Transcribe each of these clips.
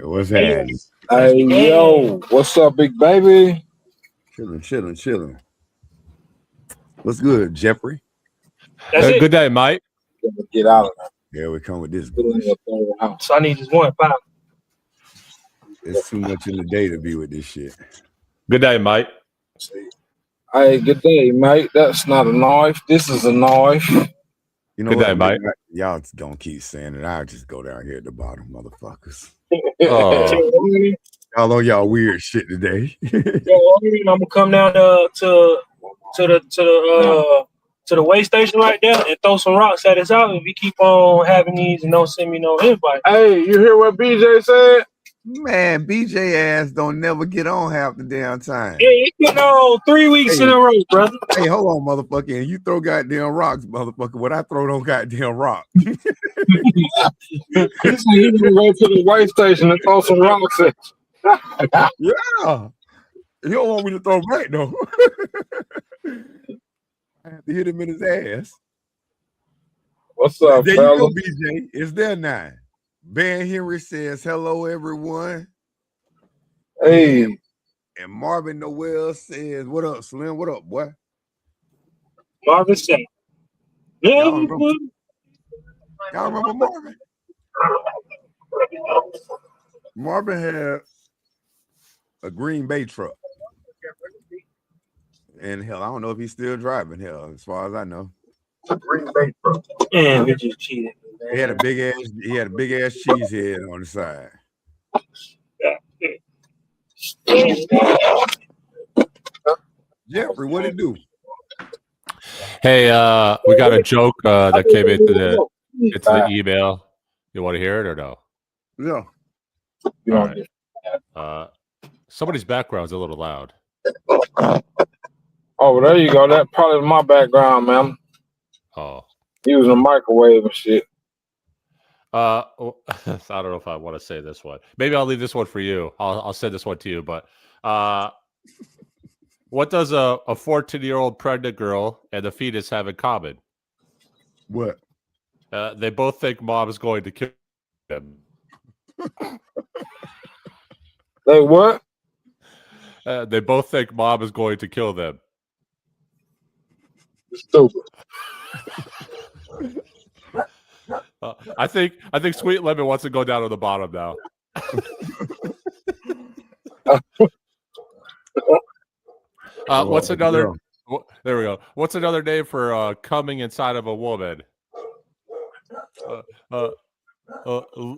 What's happening? Hey, yo, what's up, big baby? Chilling. What's good, Jeffrey? Good day, Mike. Get out of there. Here we come with this Get in bullshit. your third house. So I need just 1.5. It's too much in the day to be with this shit. Good day, Mike. Hey, good day, mate. That's not a knife. This is a knife. You know Good what? day, Mike. Y'all gonna keep saying it. I'll just go down here at the bottom, motherfuckers. Oh. Y'all on y'all weird shit today. I'm gonna come down to the way station right there and throw some rocks at us out if you keep on having these and don't send me no invite. Hey, you hear what BJ said? Man, BJ ass don't never get on half the damn time. Yeah, it's been on 3 weeks in a row, brother. Hey, hold on, motherfucker. And you throw goddamn rocks, motherfucker. What I throw don't goddamn rock. He said he gonna go to the way station and throw some rocks at you. Yeah. You don't want me to throw back, though. I have to hit him in his ass. What's up, there fella? you go, BJ. It's there now. Ben Henry says, hello, everyone. Hey. And Marvin Noel says, what up, Slim? What up, boy? Marvin said, Y'all remember Marvin? Marvin had a Green Bay truck. And hell, I don't know if he's still driving, hell, as far as I know. Green Bay truck. Man, we just cheated. He had a big ass cheese head on the side. Jeffrey, what it do? Hey, we got a joke that came into the email. You want to hear it or no? Yeah. All right. Somebody's background's a little loud. Oh, there you go. That probably my background, man. Oh. Using a microwave and shit. I don't know if I want to say this one. Maybe I'll leave this one for you. I'll send this one to you. But what does a 14-year-old pregnant girl and the fetus have in common? What? They both think mom is going to kill them. They what? They both think mom is going to kill them. Stupid. I think Sweet Lemon wants to go down to the bottom now. What's another? There we go. What's another name for coming inside of a woman?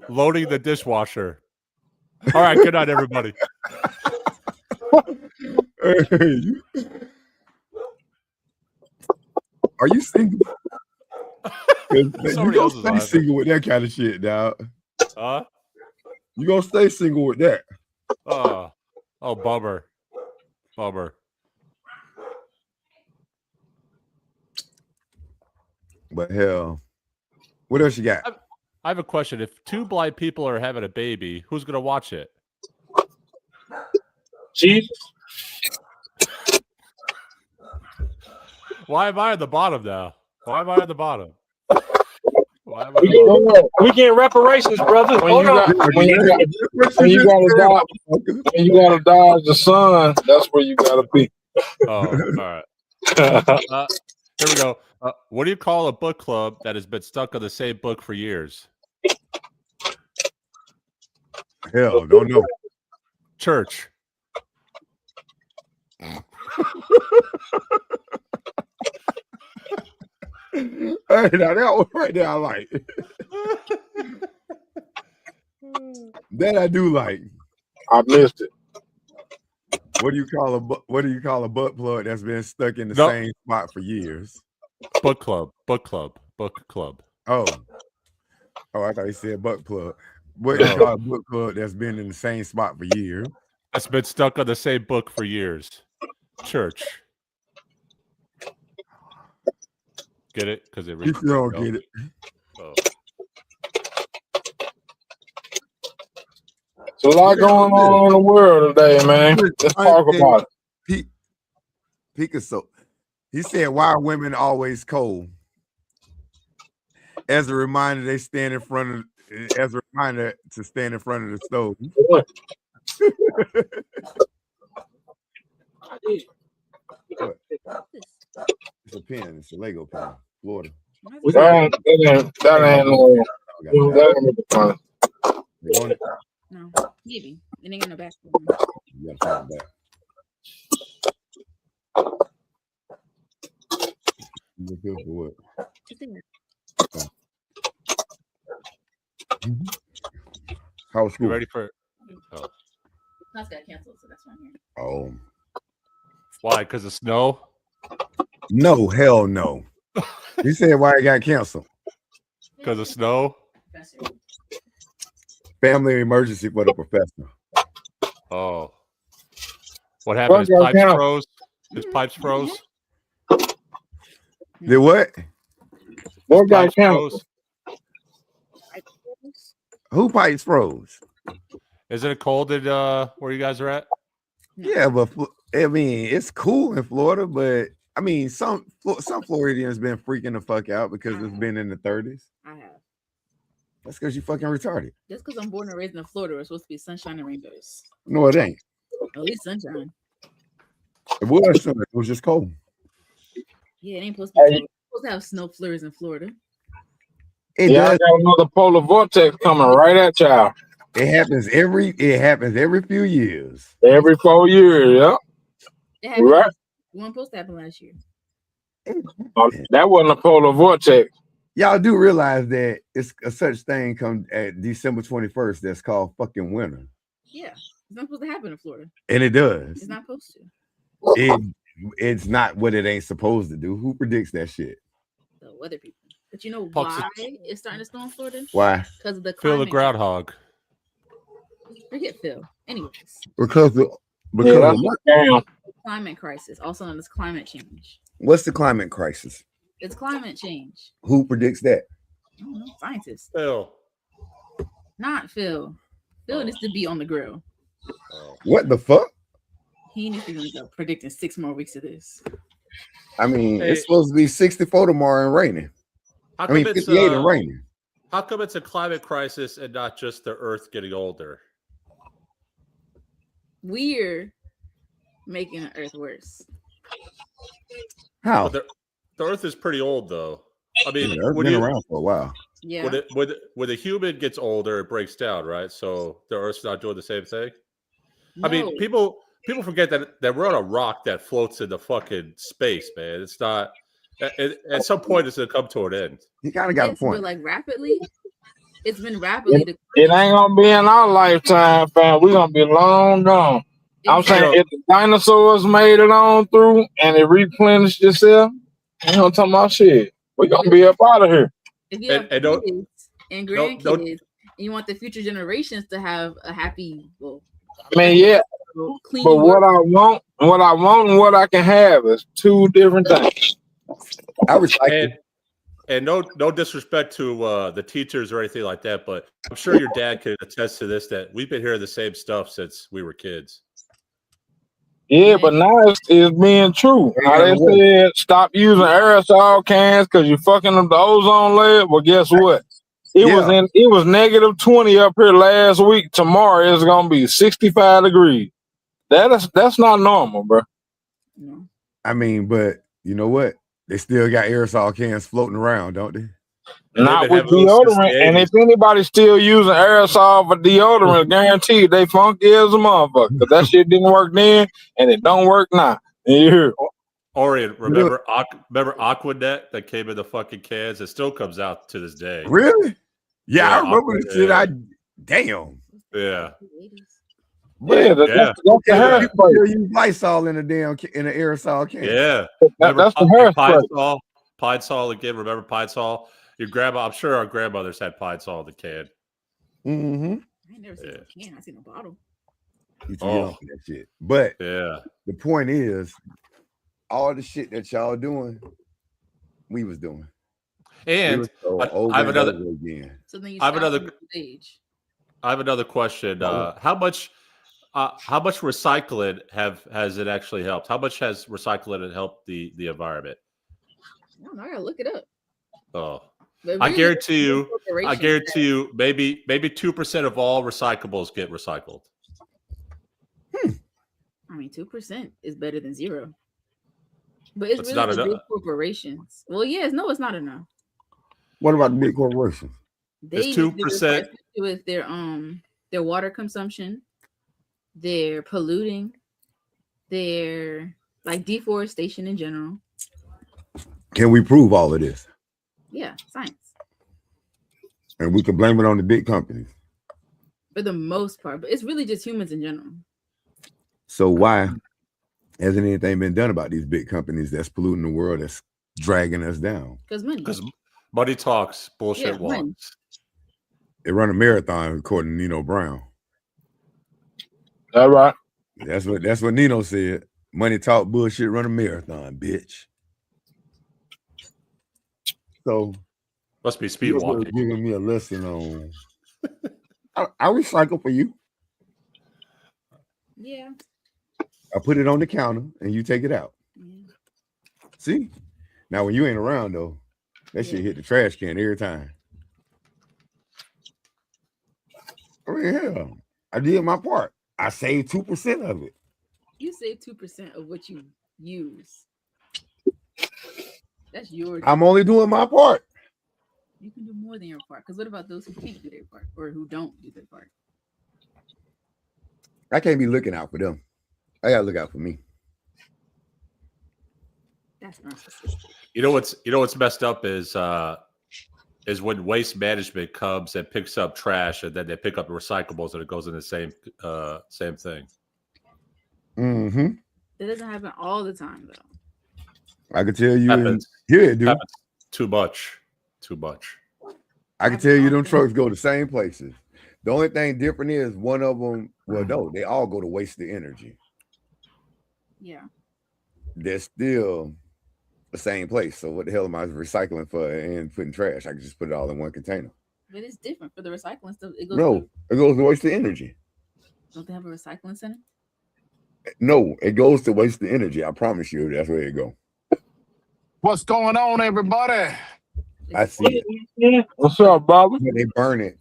Loading the dishwasher. All right. Good night, everybody. Are you single? You gonna stay single with that kind of shit, dog. Huh? You gonna stay single with that? Oh, bummer. But hell, what else you got? I have a question. If two blind people are having a baby, who's gonna watch it? Jesus. Why am I at the bottom now? Why am I at the bottom? We get reparations, brother. When you gotta dodge the sun, that's where you gotta be. Oh, all right. Here we go. What do you call a book club that has been stuck on the same book for years? Hell, don't know. Church. Hey, now that one right there, I like. That I do like. I missed it. What do you call a butt plug that's been stuck in the same spot for years? Book club. Oh, I thought he said butt plug. What do you call a book club that's been in the same spot for years? That's been stuck on the same book for years. Church. Get it? Because it you don't get it. Oh. There's a lot going on in the world today, man. Let's talk about it. Picasso. He said, "Why are women always cold?" As a reminder, they stand in front of. As a reminder to stand in front of the stove. What? What? It's a pen. It's a Lego pen. Florida. That ain't fun. No, maybe. It ain't in the back. You gotta find that. You feel for what? How was school? You ready for it? Oh. Class got canceled, so that's why I'm here. Oh. Why? Because of snow? No, hell no. You said why it got canceled? Because of snow? Family emergency for the professor. Oh. What happened? His pipes froze? His pipes froze? Did what? What got canceled? Who pipes froze? Isn't it cold at where you guys are at? Yeah, but I mean, it's cool in Florida, but I mean, some Floridians been freaking the fuck out because it's been in the 30s. I have. That's because you fucking retarded. Just because I'm born and raised in Florida, it's supposed to be sunshine and rainbows. No, it ain't. At least sunshine. It was summer. It was just cold. Yeah, it ain't supposed to be cold. It's supposed to have snow flurries in Florida. I got another polar vortex coming right at y'all. It happens every few years. Every 4 years, yeah. Right. It wasn't supposed to happen last year. That wasn't a polar vortex. Y'all do realize that it's a such thing come at December 21st that's called fucking winter. Yeah. It's not supposed to happen in Florida. And it does. It's not supposed to. It's not what it ain't supposed to do. Who predicts that shit? The weather people. But you know why it's starting to snow in Florida? Why? Because of the Phil the groundhog. Forget Phil. Anyways. Because of climate crisis, also known as climate change. What's the climate crisis? It's climate change. Who predicts that? I don't know. Scientists. Phil. Not Phil. Phil needs to be on the grill. What the fuck? He needs to be predicting 6 more weeks of this. I mean, it's supposed to be 64 tomorrow and raining. 58 and raining. How come it's a climate crisis and not just the Earth getting older? We're making the Earth worse. How? The Earth is pretty old, though. I mean, Earth's been around for a while. Yeah. When a human gets older, it breaks down, right? So the Earth's not doing the same thing. No. I mean, people forget that we're on a rock that floats in the fucking space, man. It's not. At some point, it's gonna come to an end. You kind of got a point. But like rapidly, it's been rapidly. It ain't gonna be in our lifetime, fam. We're gonna be long gone. I'm saying if the dinosaurs made it on through and it replenished itself, you know, talking about shit. We're gonna be up out of here. If you have kids and grandkids, and you want the future generations to have a happy, I mean, yeah. Clean but what I want and what I can have is two different things. I recycle. And no disrespect to the teachers or anything like that, but I'm sure your dad could attest to this, that we've been hearing the same stuff since we were kids. Yeah, but now it's being true. Now they said stop using aerosol cans because you're fucking up the ozone layer. Well, guess what? It was negative 20 up here last week. Tomorrow it's gonna be 65 degrees. That's not normal, bro. No. I mean, but you know what? They still got aerosol cans floating around, don't they? Not with deodorant. And if anybody's still using aerosol for deodorant, guaranteed they funky as a motherfucker. Because that shit didn't work then, and it don't work now. And Orion, remember Aquanet that came in the fucking cans? It still comes out to this day. Really? Yeah, I remember the shit. Damn. Yeah. Yeah, that's the hair spray. You use Lysol in a aerosol can. Yeah, that's the hair spray. Pine Sol again. Remember Pine Sol? Your grandma. I'm sure our grandmothers had Pine Sol in the can. Mm-hmm. I ain't never seen a can. I seen a bottle. You too young for that shit. But yeah, the point is, all the shit that y'all doing, we was doing. And I have another. So then you I have another question. How much recycling has it actually helped? How much has recycling helped the environment? I don't know. I gotta look it up. Oh, But I really, guarantee you. I corporations guarantee you. Maybe 2% of all recyclables get recycled. I mean, 2% is better than 0. But it's That's really not the big enough. corporations. Well, yes, no, it's not enough. What about the big corporations? They It's need to do 2%. with their water consumption, their polluting, their like deforestation in general. Can we prove all of this? Yeah, science. And we can blame it on the big companies. For the most part, but it's really just humans in general. So why hasn't anything been done about these big companies that's polluting the world, that's dragging us down? Because money. Because money talks, bullshit walks. Money. They run a marathon, according to Nino Brown. All right. That's what Nino said. Money talk, bullshit, run a marathon, bitch. So must be speed walking. Giving me a lesson on. I recycle for you. Yeah. I put it on the counter and you take it out. Yeah. See? Now when you ain't around though, that shit hit the trash can every time. I mean, hell, I did my part. I saved 2% of it. You save 2% of what you use. That's your. I'm only doing my part. You can do more than your part. Because what about those who can't do their part or who don't do their part? I can't be looking out for them. I gotta look out for me. That's narcissistic. You know what's messed up is when waste management comes and picks up trash and then they pick up recyclables and it goes in the same thing. Mm-hmm. That doesn't happen all the time though. I can tell you Happens. Here it do. Happens too much. I can tell you them trucks go the same places. The only thing different is one of them, well, no, they all go to waste the energy. Yeah. They're still the same place. So what the hell am I recycling for and putting trash? I can just put it all in one container. But it's different for the recycling stuff. It goes it goes to waste the energy. Don't they have a recycling center? No, it goes to waste the energy. I promise you that's where it go. What's going on, everybody? I see it. What's up, Bobby? They burn it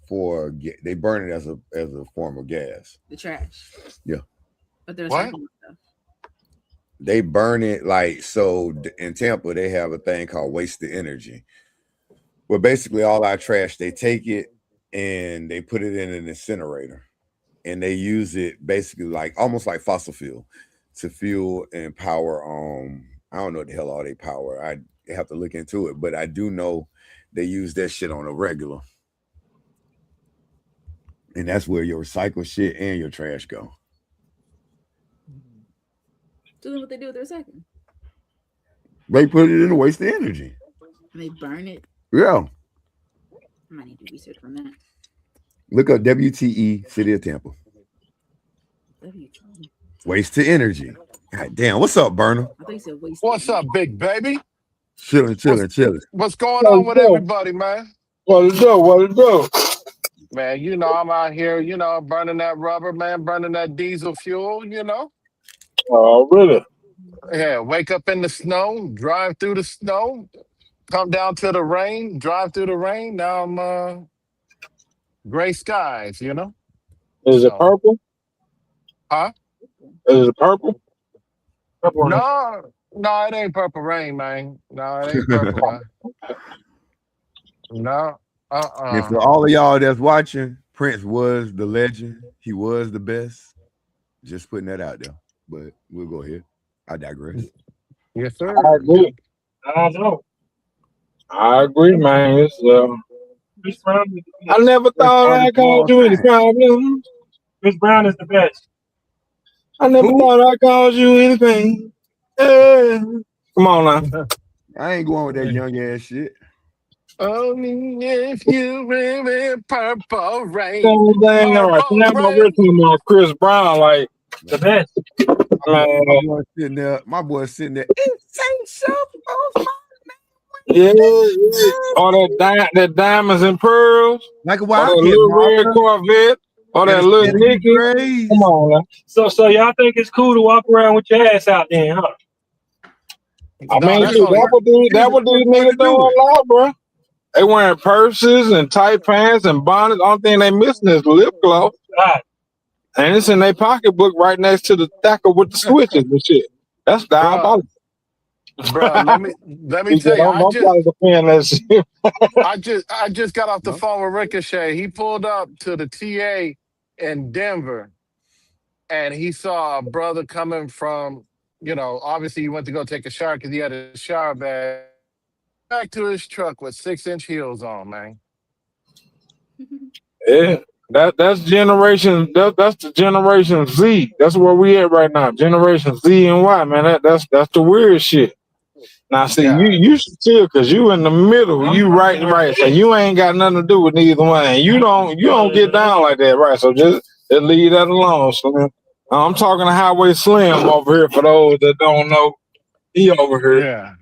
as a form of gas. The trash. Yeah. But there's stuff. They burn it so in Tampa, they have a thing called waste the energy. Well, basically all our trash, they take it and they put it in an incinerator and they use it basically almost like fossil fuel to fuel and power. I don't know what the hell all they power. I have to look into it, but I do know they use that shit on a regular. And that's where your recycled shit and your trash go. So then what they do with the recycling? They put it in to waste the energy. And they burn it? Yeah. I might need to do research on that. Look up WTE, City of Tampa. WTE. Waste to energy. God damn. What's up, Burner? I thought you said waste. What's up, big baby? Chilling. What's going on with everybody, man? What it do? Man, I'm out here, burning that rubber, man, burning that diesel fuel, Oh, really? Yeah, wake up in the snow, drive through the snow, come down to the rain, drive through the rain. Now I'm gray skies, Is it purple? Huh? Is it purple? No, it ain't purple rain, man. No, it ain't purple, man. No. And for all of y'all that's watching, Prince was the legend. He was the best. Just putting that out there. But we'll go ahead. I digress. Yes, sir. I agree. I agree, man. I never thought I caused you any problems. Chris Brown is the best. I never thought I caused you anything. Come on now. I ain't going with that young ass shit. Only if you really purple rain. Now we're talking about Chris Brown, like the best. My boy sitting there. Yeah. All that diamonds and pearls. Like a little red Corvette. Or that little Nicky. Come on, man. So y'all think it's cool to walk around with your ass out there, huh? I mean, that would do niggas doing a lot, bro. They wearing purses and tight pants and bonnets. Only thing they missing is lip gloss. God. And it's in their pocketbook right next to the stacker with the switches and shit. That's diabolical. Bro, let me tell you, Don't try to defend that shit. I just got off the phone with Ricochet. He pulled up to the TA in Denver, and he saw a brother coming from, obviously he went to go take a shower because he had a shower bag. Back to his truck with 6-inch heels on, man. Yeah, that's generation. That's the generation Z. That's where we at right now. Generation Z and Y, man. That's the weird shit. Now, see, you still, cause you in the middle, you right, so you ain't got nothing to do with neither one. You don't get down like that, right? So just leave that alone. So, I'm talking to Highway Slim over here for those that don't know. He over here. Yeah.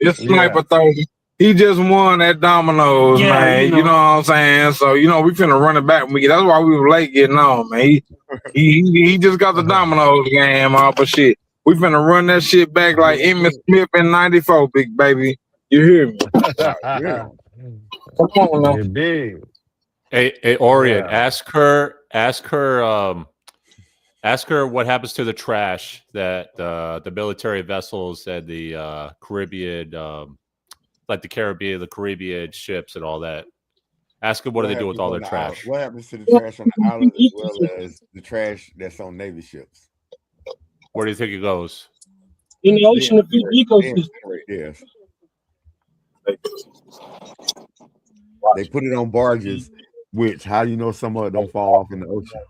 It's Sniper 30. He just won that Domino's, man. You know what I'm saying? So, we finna run it back when we get. That's why we were late getting on, man. He just got the Domino's game off, but shit. We finna run that shit back like Emmitt Smith in '94, big baby. You hear me? Come on now. Big. Hey, Orion, ask her what happens to the trash that the military vessels and the Caribbean, like the Caribbean ships and all that. Ask her what do they do with all their trash. What happens to the trash on the island as well as the trash that's on Navy ships? Where do you think it goes? In the ocean, the ecosystem. Yes. They put it on barges, which how do you know some of it don't fall off in the ocean?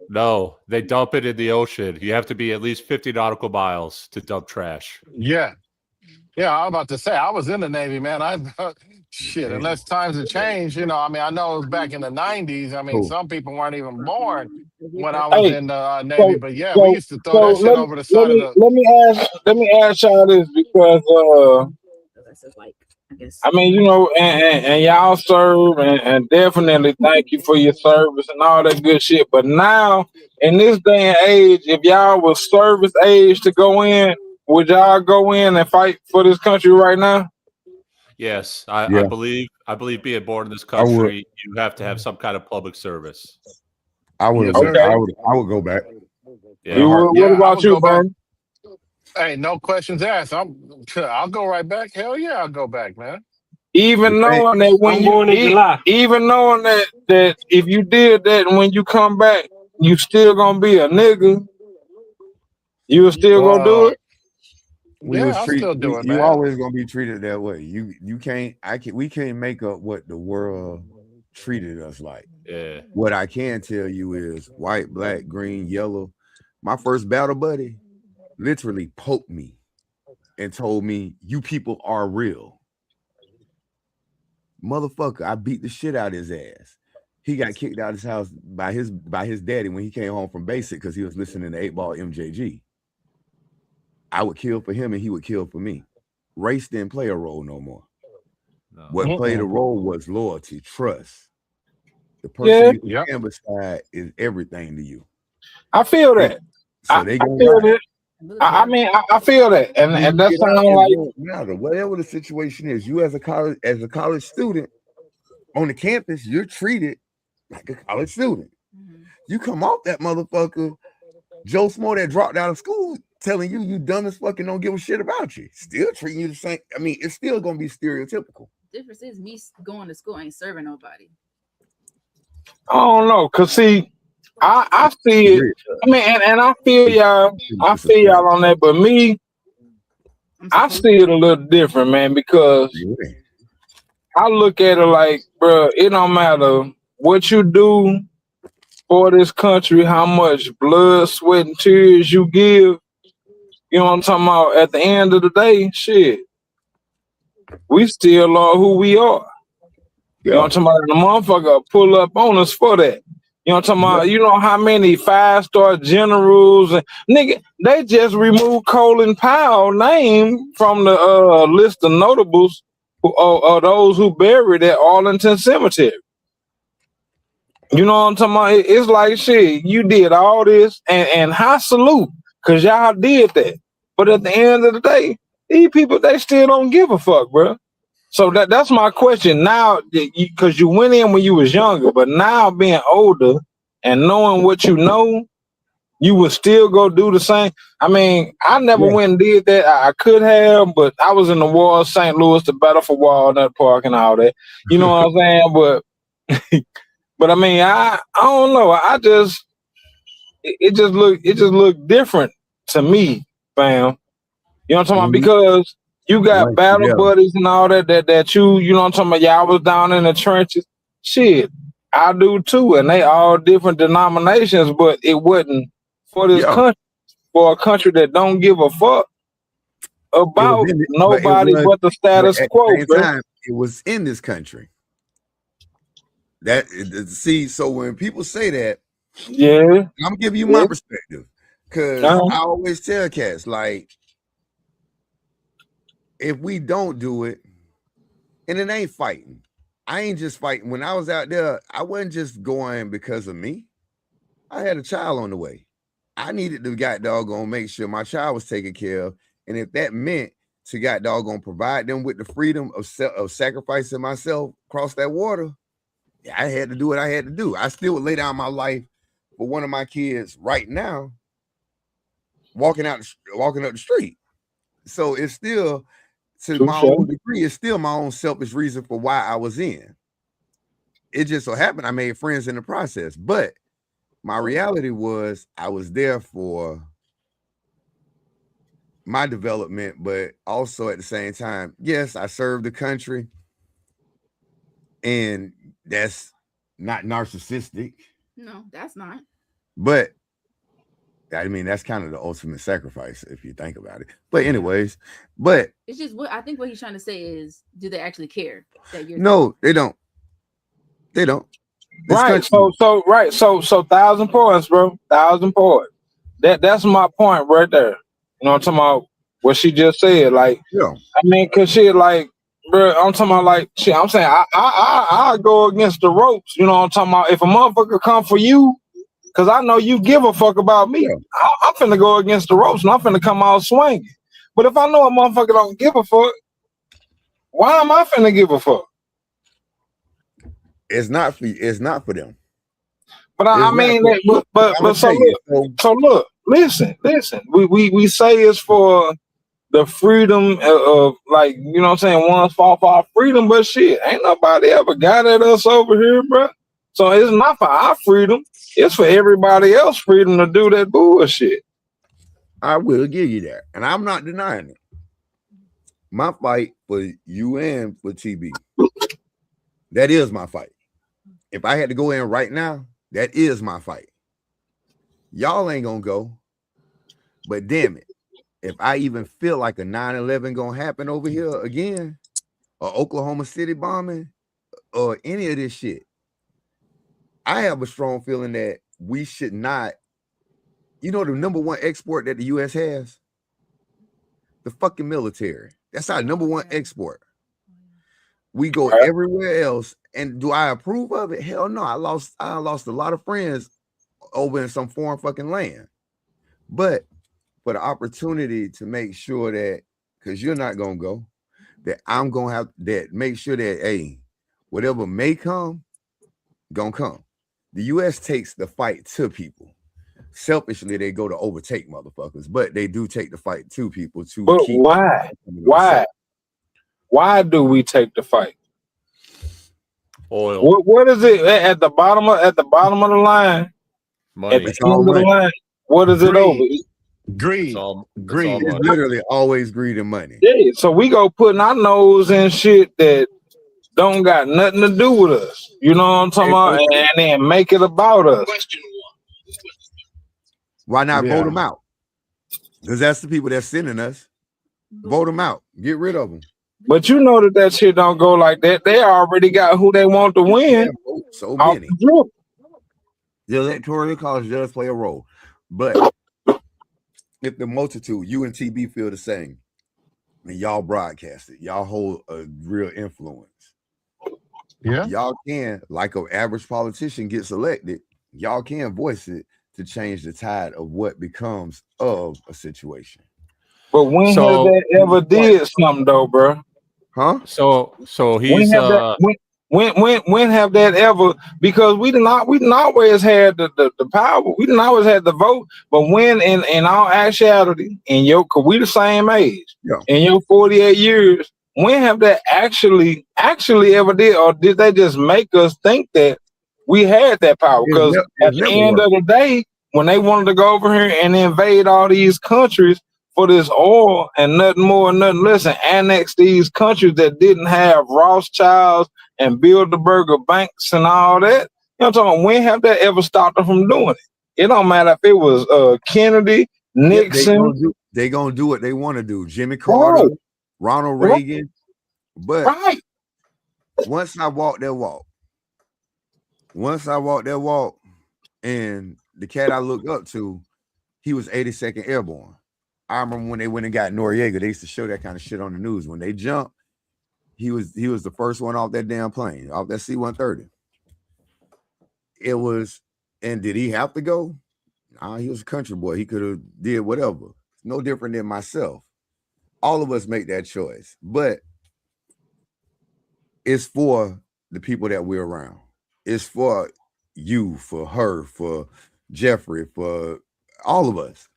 No, they dump it in the ocean. You have to be at least 50 nautical miles to dump trash. Yeah. Yeah, I was about to say, I was in the Navy, man. Unless times have changed, I know it was back in the 90s. Some people weren't even born when I was in the Navy, but yeah, we used to throw that shit over the side of the... Let me ask y'all this because, and y'all serve and definitely thank you for your service and all that good shit. But now, in this day and age, if y'all was service age to go in, would y'all go in and fight for this country right now? Yes, I believe being born in this country, you have to have some kind of public service. I would go back. Yeah. What about you, bro? Hey, no questions asked. I'll go right back. Hell yeah, I'll go back, man. Even knowing that that if you did that and when you come back, you still gonna be a nigga. You still gonna do it? I'll still do it, man. You always gonna be treated that way. We can't make up what the world treated us like. Yeah. What I can tell you is white, black, green, yellow. My first battle buddy literally poked me and told me, "You people are real." Motherfucker, I beat the shit out of his ass. He got kicked out of his house by his daddy when he came home from basic because he was listening to 8-Ball MJG. I would kill for him and he would kill for me. Race didn't play a role no more. No. What played a role was loyalty, trust. The person you stand beside is everything to you. I feel that. So I feel that. I feel that, and that's something like matter. Whatever the situation is, you as a college student on the campus, you're treated like a college student. Mm-hmm. You come off that motherfucker, Joe Smo that dropped out of school, telling you dumb as fucking don't give a shit about you, still treating you the same. It's still gonna be stereotypical. The difference is me going to school ain't serving nobody. I don't know, cause see, I see it. And I feel y'all. I feel y'all on that, but me, I see it a little different, man, because I look at it like, bro, it don't matter what you do for this country, how much blood, sweat, and tears you give. You know what I'm talking about? At the end of the day, shit, we still are who we are. You know what I'm talking about? The motherfucker pull up on us for that. You know what I'm talking about? You know how many 5-star generals and nigga, they just removed Colin Powell's name from the list of notables or those who buried at Arlington Cemetery. You know what I'm talking about? It's like shit, you did all this and high salute, cause y'all did that. But at the end of the day, these people, they still don't give a fuck, bro. So that's my question now, because you went in when you was younger, but now being older and knowing what you know, you would still go do the same. I mean, I never went and did that. I could have, but I was in the war of St. Louis, the battle for Walnut Park and all that. You know what I'm saying? But I mean, I don't know. It just looked different to me, fam. You know what I'm talking about? Because you got battle buddies and all that you know what I'm talking about? Y'all was down in the trenches. Shit, I do too. And they all different denominations, but it wasn't for this country, for a country that don't give a fuck about nobody but the status quo. At the same time, it was in this country. So when people say that, I'm giving you my perspective. Because I always tell cats, like, if we don't do it, and it ain't fighting. I ain't just fighting. When I was out there, I wasn't just going because of me. I had a child on the way. I needed to doggone make sure my child was taken care of. And if that meant to doggone provide them with the freedom of sacrificing myself across that water, I had to do what I had to do. I still would lay down my life for one of my kids right now, walking up the street. So it's still, to my own degree, it's still my own selfish reason for why I was in. It just so happened I made friends in the process. But my reality was I was there for my development, but also at the same time, yes, I served the country. And that's not narcissistic. No, that's not. But I mean, that's kind of the ultimate sacrifice if you think about it. But anyways, it's just I think what he's trying to say is, do they actually care that you're? No, they don't. They don't. Right. So 1,000 points, bro. 1,000 points. That's my point right there. You know what I'm talking about? What she just said. Like, I mean, cause she like, bro, I'm talking about like shit. I'm saying I go against the ropes. You know what I'm talking about? If a motherfucker come for you, cause I know you give a fuck about me, I'm finna go against the ropes and I'm finna come out swinging. But if I know a motherfucker don't give a fuck, why am I finna give a fuck? It's not for them. But I mean, so look, listen. We say it's for the freedom of, like, you know what I'm saying, one's fought for our freedom, but shit, ain't nobody ever got at us over here, bro. So it's not for our freedom, it's for everybody else freedom to do that bullshit. I will give you that, and I'm not denying it. My fight for you and for TB, that is my fight. If I had to go in right now, that is my fight. Y'all ain't gonna go, but damn it, if I even feel like a 9/11 gonna happen over here again, or Oklahoma City bombing, or any of this shit, I have a strong feeling that we should not. You know, the number one export that the U.S. has? The fucking military. That's our number one export. We go everywhere else. And do I approve of it? Hell no. I lost a lot of friends over in some foreign fucking land. But for the opportunity to make sure that, because you're not gonna go, that I'm gonna have that, make sure that, hey, whatever may come, gonna come. The US takes the fight to people. Selfishly, they go to overtake motherfuckers, but they do take the fight to people to but keep. Why do we take the fight? Oil. What is it at the bottom of the line? Money. At the end of the line, what is it over? Greed. Greed. It's literally always greed and money. Yeah, so we go putting our nose in shit that don't got nothing to do with us. You know what I'm talking about? And then make it about us. Why not vote them out? Because that's the people that's sending us. Vote them out. Get rid of them. But you know that shit don't go like that. They already got who they want to win. So many. The electoral college does play a role. But if the multitude, you and TB feel the same, and y'all broadcast it, y'all hold a real influence. Yeah. Y'all can, like an average politician gets elected, y'all can voice it to change the tide of what becomes of a situation. But when has that ever did something though, bro? Huh? So he's When have that ever? Because we didn't always had the power. We didn't always had the vote. But when in all actuality, cause we the same age, in your 48 years, when have that actually ever did, or did they just make us think that we had that power? Because at the end of the day, when they wanted to go over here and invade all these countries for this oil and nothing more and nothing less, and annex these countries that didn't have Rothschilds and Bilderberger banks and all that. You know what I'm talking about? When have that ever stopped them from doing it? It don't matter if it was Kennedy, Nixon. They gonna do what they want to do. Jimmy Carter, Ronald Reagan. But once I walked that walk, and the cat I looked up to, he was 82nd Airborne. I remember when they went and got Noriega, they used to show that kind of shit on the news. When they jumped, he was the first one off that damn plane, off that C-130. It was, and did he have to go? Nah, he was a country boy. He could have did whatever. No different than myself. All of us make that choice, but it's for the people that we're around. It's for you, for her, for Jeffrey, for all of us.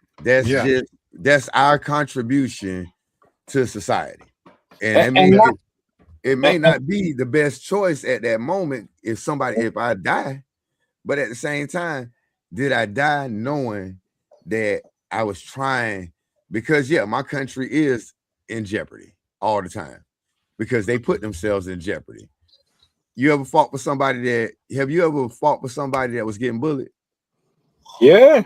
That's our contribution to society. And it may not be the best choice at that moment if I die, but at the same time, did I die knowing that I was trying? Because my country is in jeopardy all the time because they put themselves in jeopardy. You ever fought for somebody that was getting bullied? Yeah.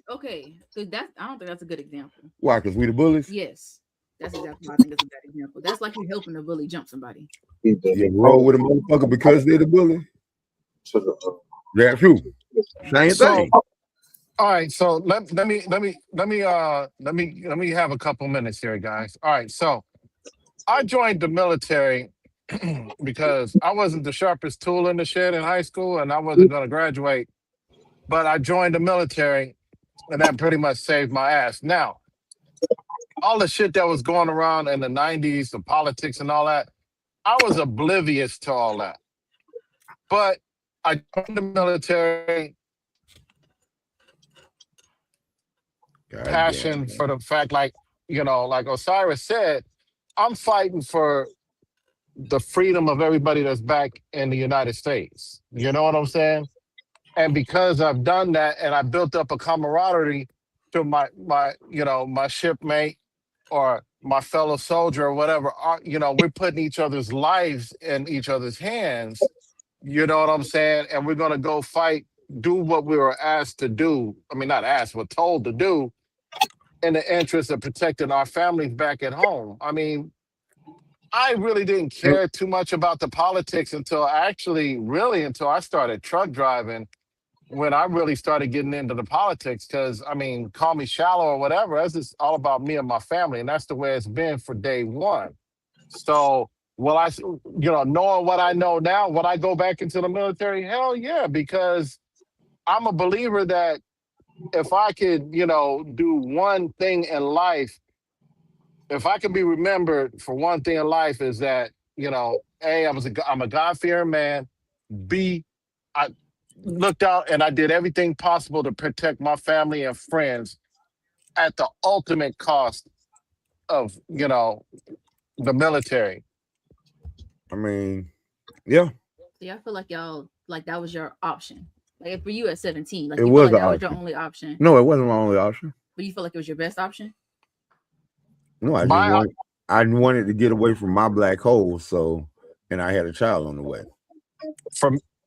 Okay, so I don't think that's a good example. Why? Because we the bullies? Yes. That's exactly why I think that's a bad example. That's like you helping a bully jump somebody. You roll with a motherfucker because they're the bully. That's true. Same thing. All right, so let me have a couple minutes here, guys. All right, so I joined the military because I wasn't the sharpest tool in the shed in high school, and I wasn't going to graduate. But I joined the military, and that pretty much saved my ass. Now, all the shit that was going around in the 90s, the politics and all that, I was oblivious to all that. But I joined the military, passion for the fact, like Osiris said, I'm fighting for the freedom of everybody that's back in the United States. You know what I'm saying? And because I've done that and I built up a camaraderie to my shipmate or my fellow soldier or whatever, we're putting each other's lives in each other's hands. You know what I'm saying? And we're going to go fight, do what we were asked to do. I mean, not asked, but told to do in the interest of protecting our families back at home. I mean, I really didn't care too much about the politics until I started truck driving, when I really started getting into the politics. Because, I mean, call me shallow or whatever, that's just all about me and my family. And that's the way it's been for day one. So, knowing what I know now, would I go back into the military? Hell yeah, because I'm a believer that if I could, do one thing in life, if I can be remembered for one thing in life, is that, A, I'm a God-fearing man. B, I looked out and I did everything possible to protect my family and friends at the ultimate cost of, the military. I mean, yeah. Yeah, I feel like y'all, like that was your option. Like for you at 17, like it you was feel like that was your only option. No, it wasn't my only option. But you feel like it was your best option? No, I wanted to get away from my black hole, and I had a child on the way.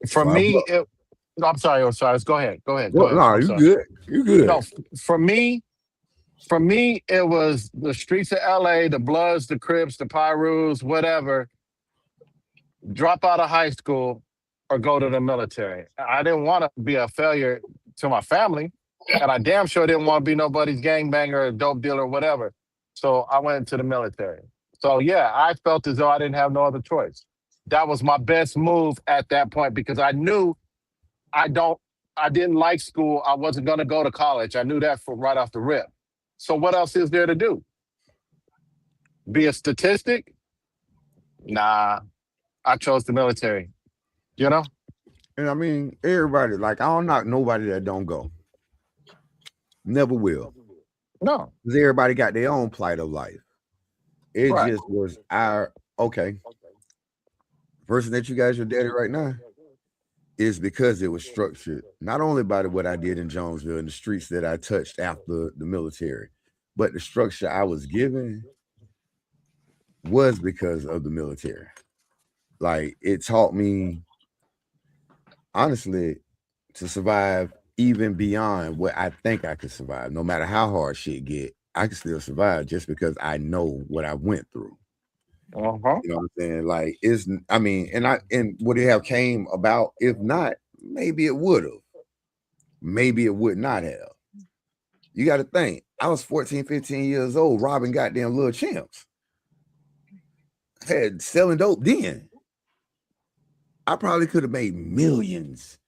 For me, I'm sorry, Osiris. Go ahead. Go ahead. No, you good. You good. No, for me, it was the streets of LA, the Bloods, the Crips, the Pyrus, whatever. Drop out of high school or go to the military. I didn't want to be a failure to my family, and I damn sure didn't want to be nobody's gangbanger or dope dealer or whatever. So I went into the military. So yeah, I felt as though I didn't have no other choice. That was my best move at that point, because I knew I didn't like school. I wasn't going to go to college. I knew that from right off the rip. So what else is there to do? Be a statistic? Nah, I chose the military. You know? And I mean, everybody, like, I don't knock nobody that don't go. Never will. No. Because everybody got their own plight of life. It Right. just was okay. Person that you guys are daddy right now is because it was structured not only by what I did in Jonesville and the streets that I touched after the military, but the structure I was given was because of the military. Like, it taught me, honestly, to survive even beyond what I think I could survive. No matter how hard shit get, I can still survive just because I know what I went through. Uh-huh. You know what I'm saying? Like, and would it have came about? If not, maybe it would have. Maybe it would not have. You got to think. I was 14, 15 years old, robbing goddamn little champs. Had selling dope then. I probably could have made millions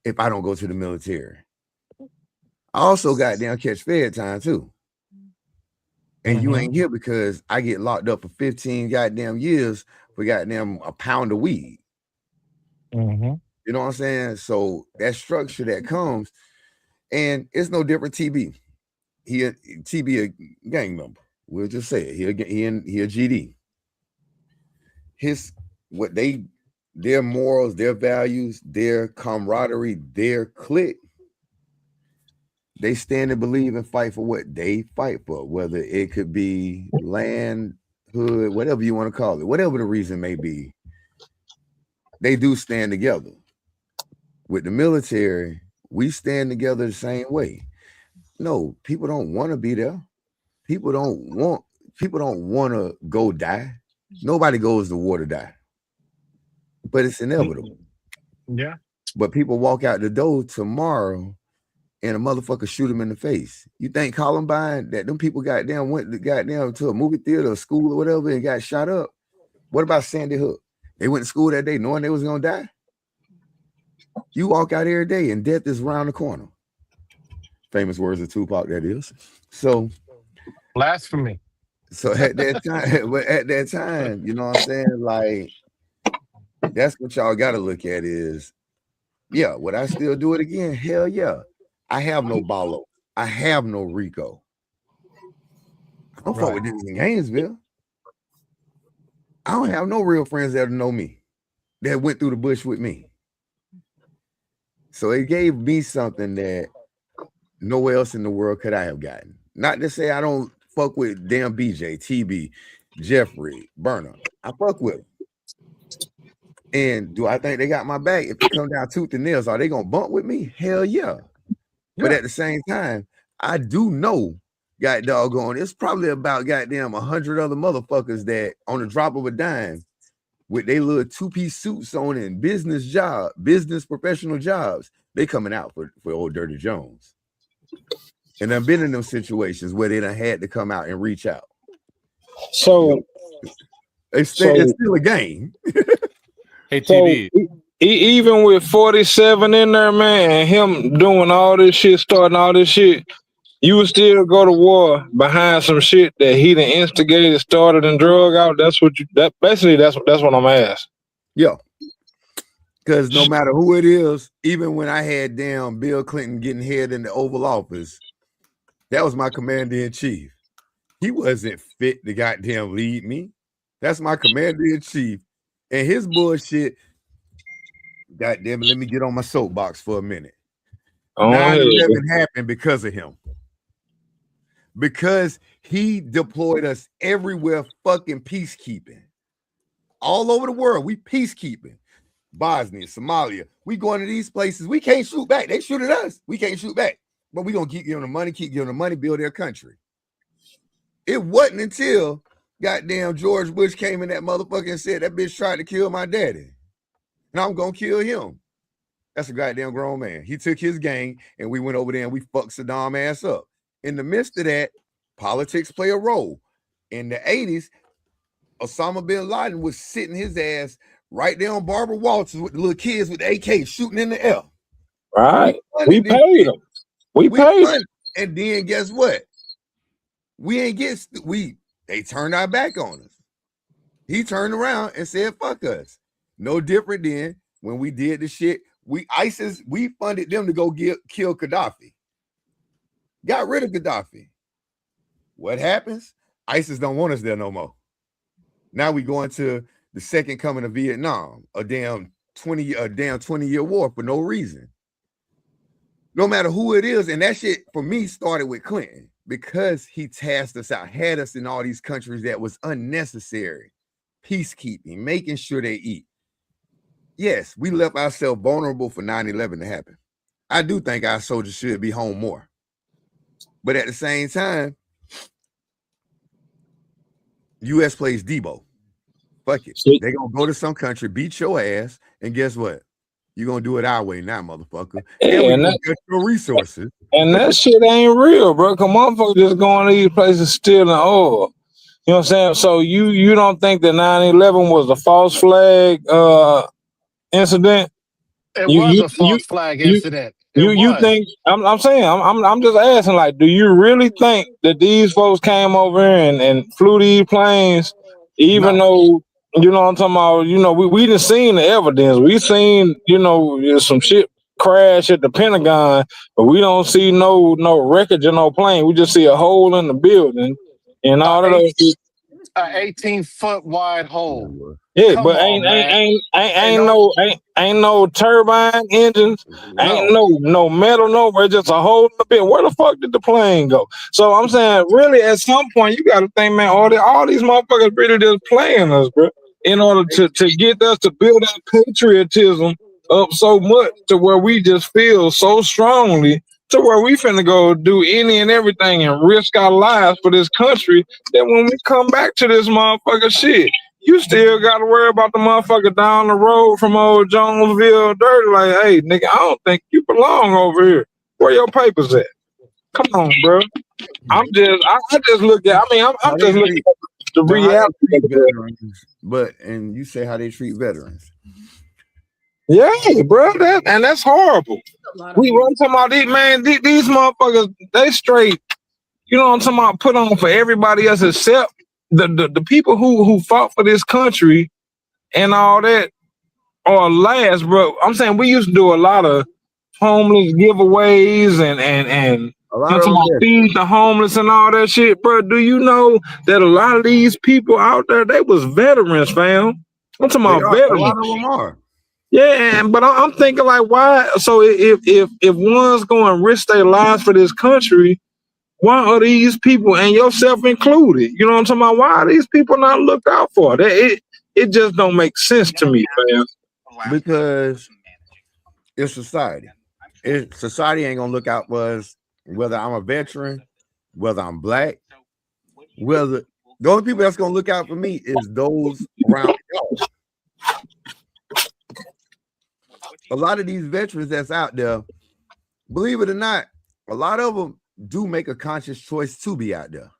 if I don't go to the military. I also got down catch fed time too. And you ain't here because I get locked up for 15 goddamn years for goddamn a pound of weed. Mm-hmm. You know what I'm saying? So that structure that comes, and it's no different. TB a gang member. We'll just say it. He a GD. Their morals, their values, their camaraderie, their clique, they stand and believe and fight for what they fight for, whether it could be land, hood, whatever you want to call it, whatever the reason may be. They do stand together. With the military, we stand together the same way. No, people don't want to be there. People don't want to go die. Nobody goes to war to die. But it's inevitable. Yeah. But people walk out the door tomorrow and a motherfucker shoot him in the face. You think Columbine, that them people went to a movie theater or school or whatever and got shot up? What about Sandy Hook? They went to school that day knowing they was gonna die. You walk out every day and death is around the corner. Famous words of Tupac, that is. So blasphemy. So at that time, you know what I'm saying? Like, that's what y'all gotta look at is, yeah, would I still do it again? Hell yeah. I have no Ballo. I have no Rico. I don't fuck with niggas in Gainesville. I don't have no real friends that know me, that went through the bush with me. So it gave me something that nowhere else in the world could I have gotten. Not to say I don't fuck with damn BJ, TB, Jeffrey, Burner. I fuck with them. And do I think they got my back? If it come down tooth and nails, are they gonna bump with me? Hell yeah. But at the same time, I do know, god doggone, it's probably about goddamn 100 other motherfuckers that on the drop of a dime with their little two-piece suits on and business professional jobs, they coming out for old Dirty Jones. And I've been in them situations where they done had to come out and reach out. So it's still a game. Hey, TV. Even with 47 in there, man, and him doing all this shit, starting all this shit, you would still go to war behind some shit that he done instigated, started, and drug out. That's what I'm asking. Yeah. Because no matter who it is, even when I had damn Bill Clinton getting head in the Oval Office, that was my commander-in-chief. He wasn't fit to goddamn lead me. That's my commander-in-chief. And his bullshit, goddamn it, let me get on my soapbox for a minute. 9/11 happened because of him. Because he deployed us everywhere fucking peacekeeping. All over the world, we peacekeeping. Bosnia, Somalia, we going to these places. We can't shoot back. They shoot at us. We can't shoot back. But we going to keep giving them money, build their country. It wasn't until goddamn George Bush came in that motherfucker and said, that bitch tried to kill my daddy. And I'm going to kill him. That's a goddamn grown man. He took his gang and we went over there and we fucked Saddam ass up. In the midst of that, politics play a role. In the 80s, Osama bin Laden was sitting his ass right there on Barbara Walters with the little kids with the AK shooting in the air. Right. We paid them. We paid them. And then guess what? They turned our back on us. He turned around and said, fuck us. No different than when we did the shit. ISIS, we funded them to go kill Gaddafi. Got rid of Gaddafi. What happens? ISIS don't want us there no more. Now we go into the second coming of Vietnam, a damn 20-year war for no reason. No matter who it is, and that shit for me started with Clinton because he tasked us out, had us in all these countries that was unnecessary. Peacekeeping, making sure they eat. Yes, we left ourselves vulnerable for 9/11 to happen. I do think our soldiers should be home more. But at the same time, U.S. plays Debo. Fuck it. They're going to go to some country, beat your ass, and guess what? You're going to do it our way now, motherfucker. Yeah, and we're going to get your resources. And that shit ain't real, bro. Come on, motherfuckers just going to these places stealing oil. You know what I'm saying? So you don't think that 9/11 was a false flag incident? It was a false flag incident. You think I'm saying I'm just asking, like, do you really think that these folks came over and flew these planes, even though, you know what I'm talking about, you know, we done seen the evidence. We seen, you know, some shit crash at the Pentagon, but we don't see no wreckage of no plane. We just see a hole in the building and all of those. An 18-foot wide hole. Yeah, but ain't no turbine engines, ain't no metal nowhere, just a hole in the bit. Where the fuck did the plane go? So I'm saying, really, at some point, you got to think, man, all these motherfuckers really just playing us, bro, in order to get us to build our patriotism up so much to where we just feel so strongly to where we finna go do any and everything and risk our lives for this country, that when we come back to this motherfucker shit, you still got to worry about the motherfucker down the road from old Jonesville dirty. Like, hey, nigga, I don't think you belong over here. Where your papers at? Come on, bro. I just look at, I'm just looking at the reality. And you say how they treat veterans. Yeah, bro, that's horrible. We run talking about these, man. These motherfuckers, they straight. You know what I'm talking about? Put on for everybody else except the people who fought for this country and all that are last, bro. I'm saying we used to do a lot of homeless giveaways and a lot of feed the homeless and all that shit, bro. Do you know that a lot of these people out there, they was veterans, fam? I'm talking about veterans. A lot of them are. Yeah, but I'm thinking, like, why? So if one's going to risk their lives for this country, why are these people, and yourself included, you know what I'm talking about? Why are these people not looked out for? It just don't make sense to me, man. Because it's society. Society ain't gonna look out for us, whether I'm a veteran, whether I'm black, whether the only people that's gonna look out for me is those around y'all. A lot of these veterans that's out there, believe it or not, a lot of them do make a conscious choice to be out there.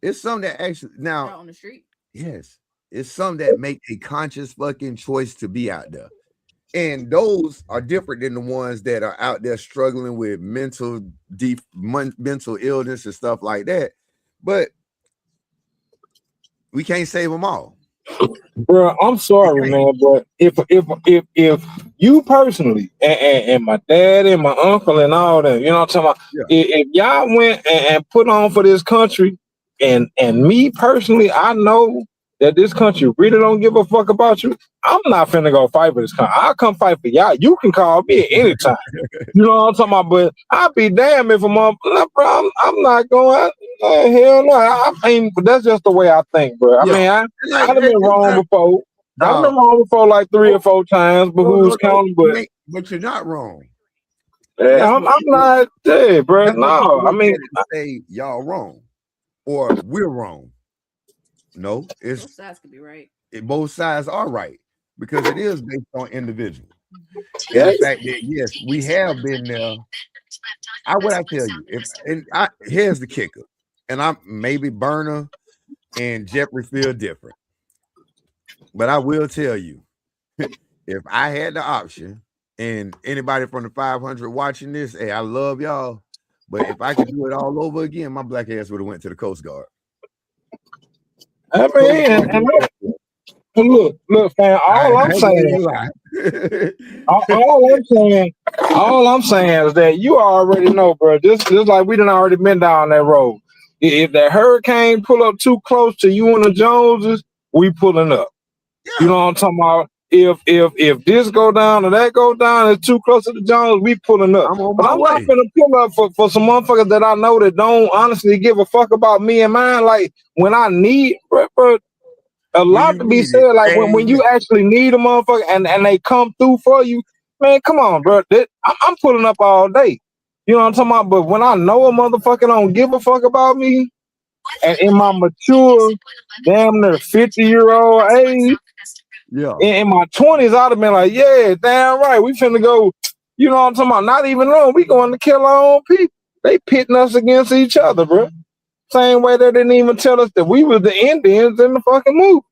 It's some that actually now out on the street. Yes, it's some that make a conscious fucking choice to be out there, and those are different than the ones that are out there struggling with mental illness and stuff like that. But we can't save them all. Bro, I'm sorry, man, but if you personally and my dad and my uncle and all that, you know what I'm talking about? Yeah. If y'all went and put on for this country, and me personally, I know that this country really don't give a fuck about you, I'm not finna go fight for this country. I'll come fight for y'all. You can call me at any time. You know what I'm talking about? But I'll be damned if I'm not going. Hell no. I mean, but that's just the way I think, bro. I mean, I've been wrong before. I've been wrong before like 3 or 4 times, but who's counting? But you're not wrong. Yeah, I'm not dead, bro. No, I mean, say y'all wrong or we're wrong. No, it's both sides could be right. Both sides are right because it is based on individual. Yeah. The fact that yes, we have been there. What I tell you, here's the kicker, and I'm maybe Burner and Jeffrey feel different, but I will tell you, if I had the option, and anybody from the 500 watching this, hey, I love y'all, but if I could do it all over again, my black ass would have went to the Coast Guard. I mean, and look, fam. All I'm saying is that you already know, bro. Just like we done already been down that road. If that hurricane pull up too close to you and the Joneses, we pulling up. Yeah. You know what I'm talking about? If this go down or that go down, it's too close to the Jones, we pulling up. But I'm not gonna pull up for some motherfuckers that I know that don't honestly give a fuck about me and mine. Like when I need, bro, a lot to be said. Like when you actually need a motherfucker and they come through for you, man, come on, bro. I'm pulling up all day. You know what I'm talking about? But when I know a motherfucker don't give a fuck about me, and in my mature, damn near 50-year-old age, yeah, in my 20s, I'd have been like, yeah, damn right, we finna go. You know what I'm talking about? Not even long, we going to kill our own people. They pitting us against each other, bro. Same way they didn't even tell us that we were the Indians in the fucking movie.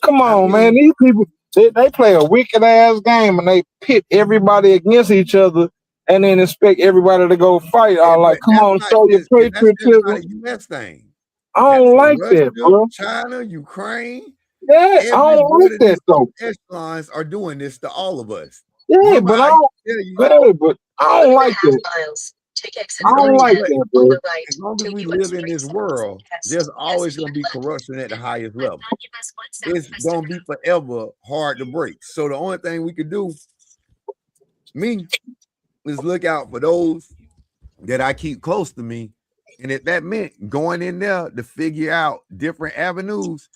Come on, man. These people, they play a wicked ass game and they pit everybody against each other and then expect everybody to go fight. Yeah, like, come on, show your patriotism. That's not a U.S. thing. I don't like Russia, that, bro. China, Ukraine. Yeah, I don't like that, though. Echelons are doing this to all of us. Yeah, but I don't like that. I don't like that, bro. As long as we live in this world, there's always going to be corruption at the highest level. It's going to be forever hard to break. So the only thing we could do, is look out for those that I keep close to me. And if that meant going in there to figure out different avenues,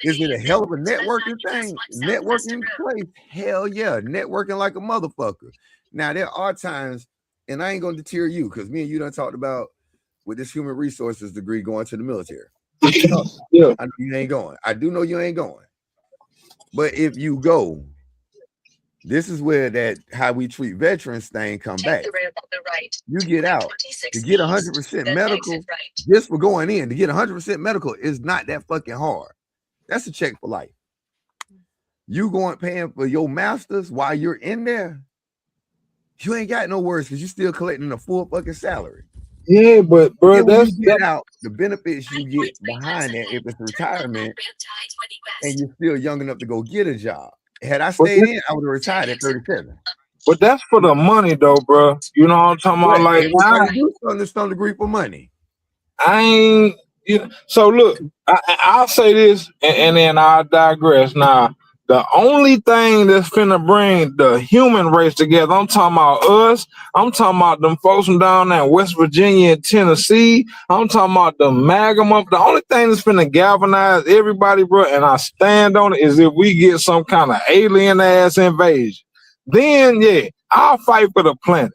is it a hell of a networking thing? Networking place? Hell yeah. Networking like a motherfucker. Now, there are times, and I ain't going to deter you because me and you done talked about with this human resources degree going to the military. Yeah. I know you ain't going. I do know you ain't going. But if you go, this is where that how we treat veterans thing come back. You get out to get 100% medical just for going in. To get 100% medical is not that fucking hard. That's a check for life. You going paying for your masters while you're in there. You ain't got no worries because you're still collecting a full fucking salary. Yeah, but bro, that's out the benefits you get behind that if it's retirement and you're still young enough to go get a job. Had I stayed in, I would have retired at 37. But that's for the money, though, bro. You know what I'm talking about? Like, I do something to some degree for money. I ain't. You know, so look, I'll say this, and then I'll digress. Now, the only thing that's finna bring the human race together, I'm talking about us. I'm talking about them folks from down there in West Virginia and Tennessee. I'm talking about the MAGA up. The only thing that's finna galvanize everybody, bro, and I stand on it, is if we get some kind of alien ass invasion. Then, yeah, I'll fight for the planet.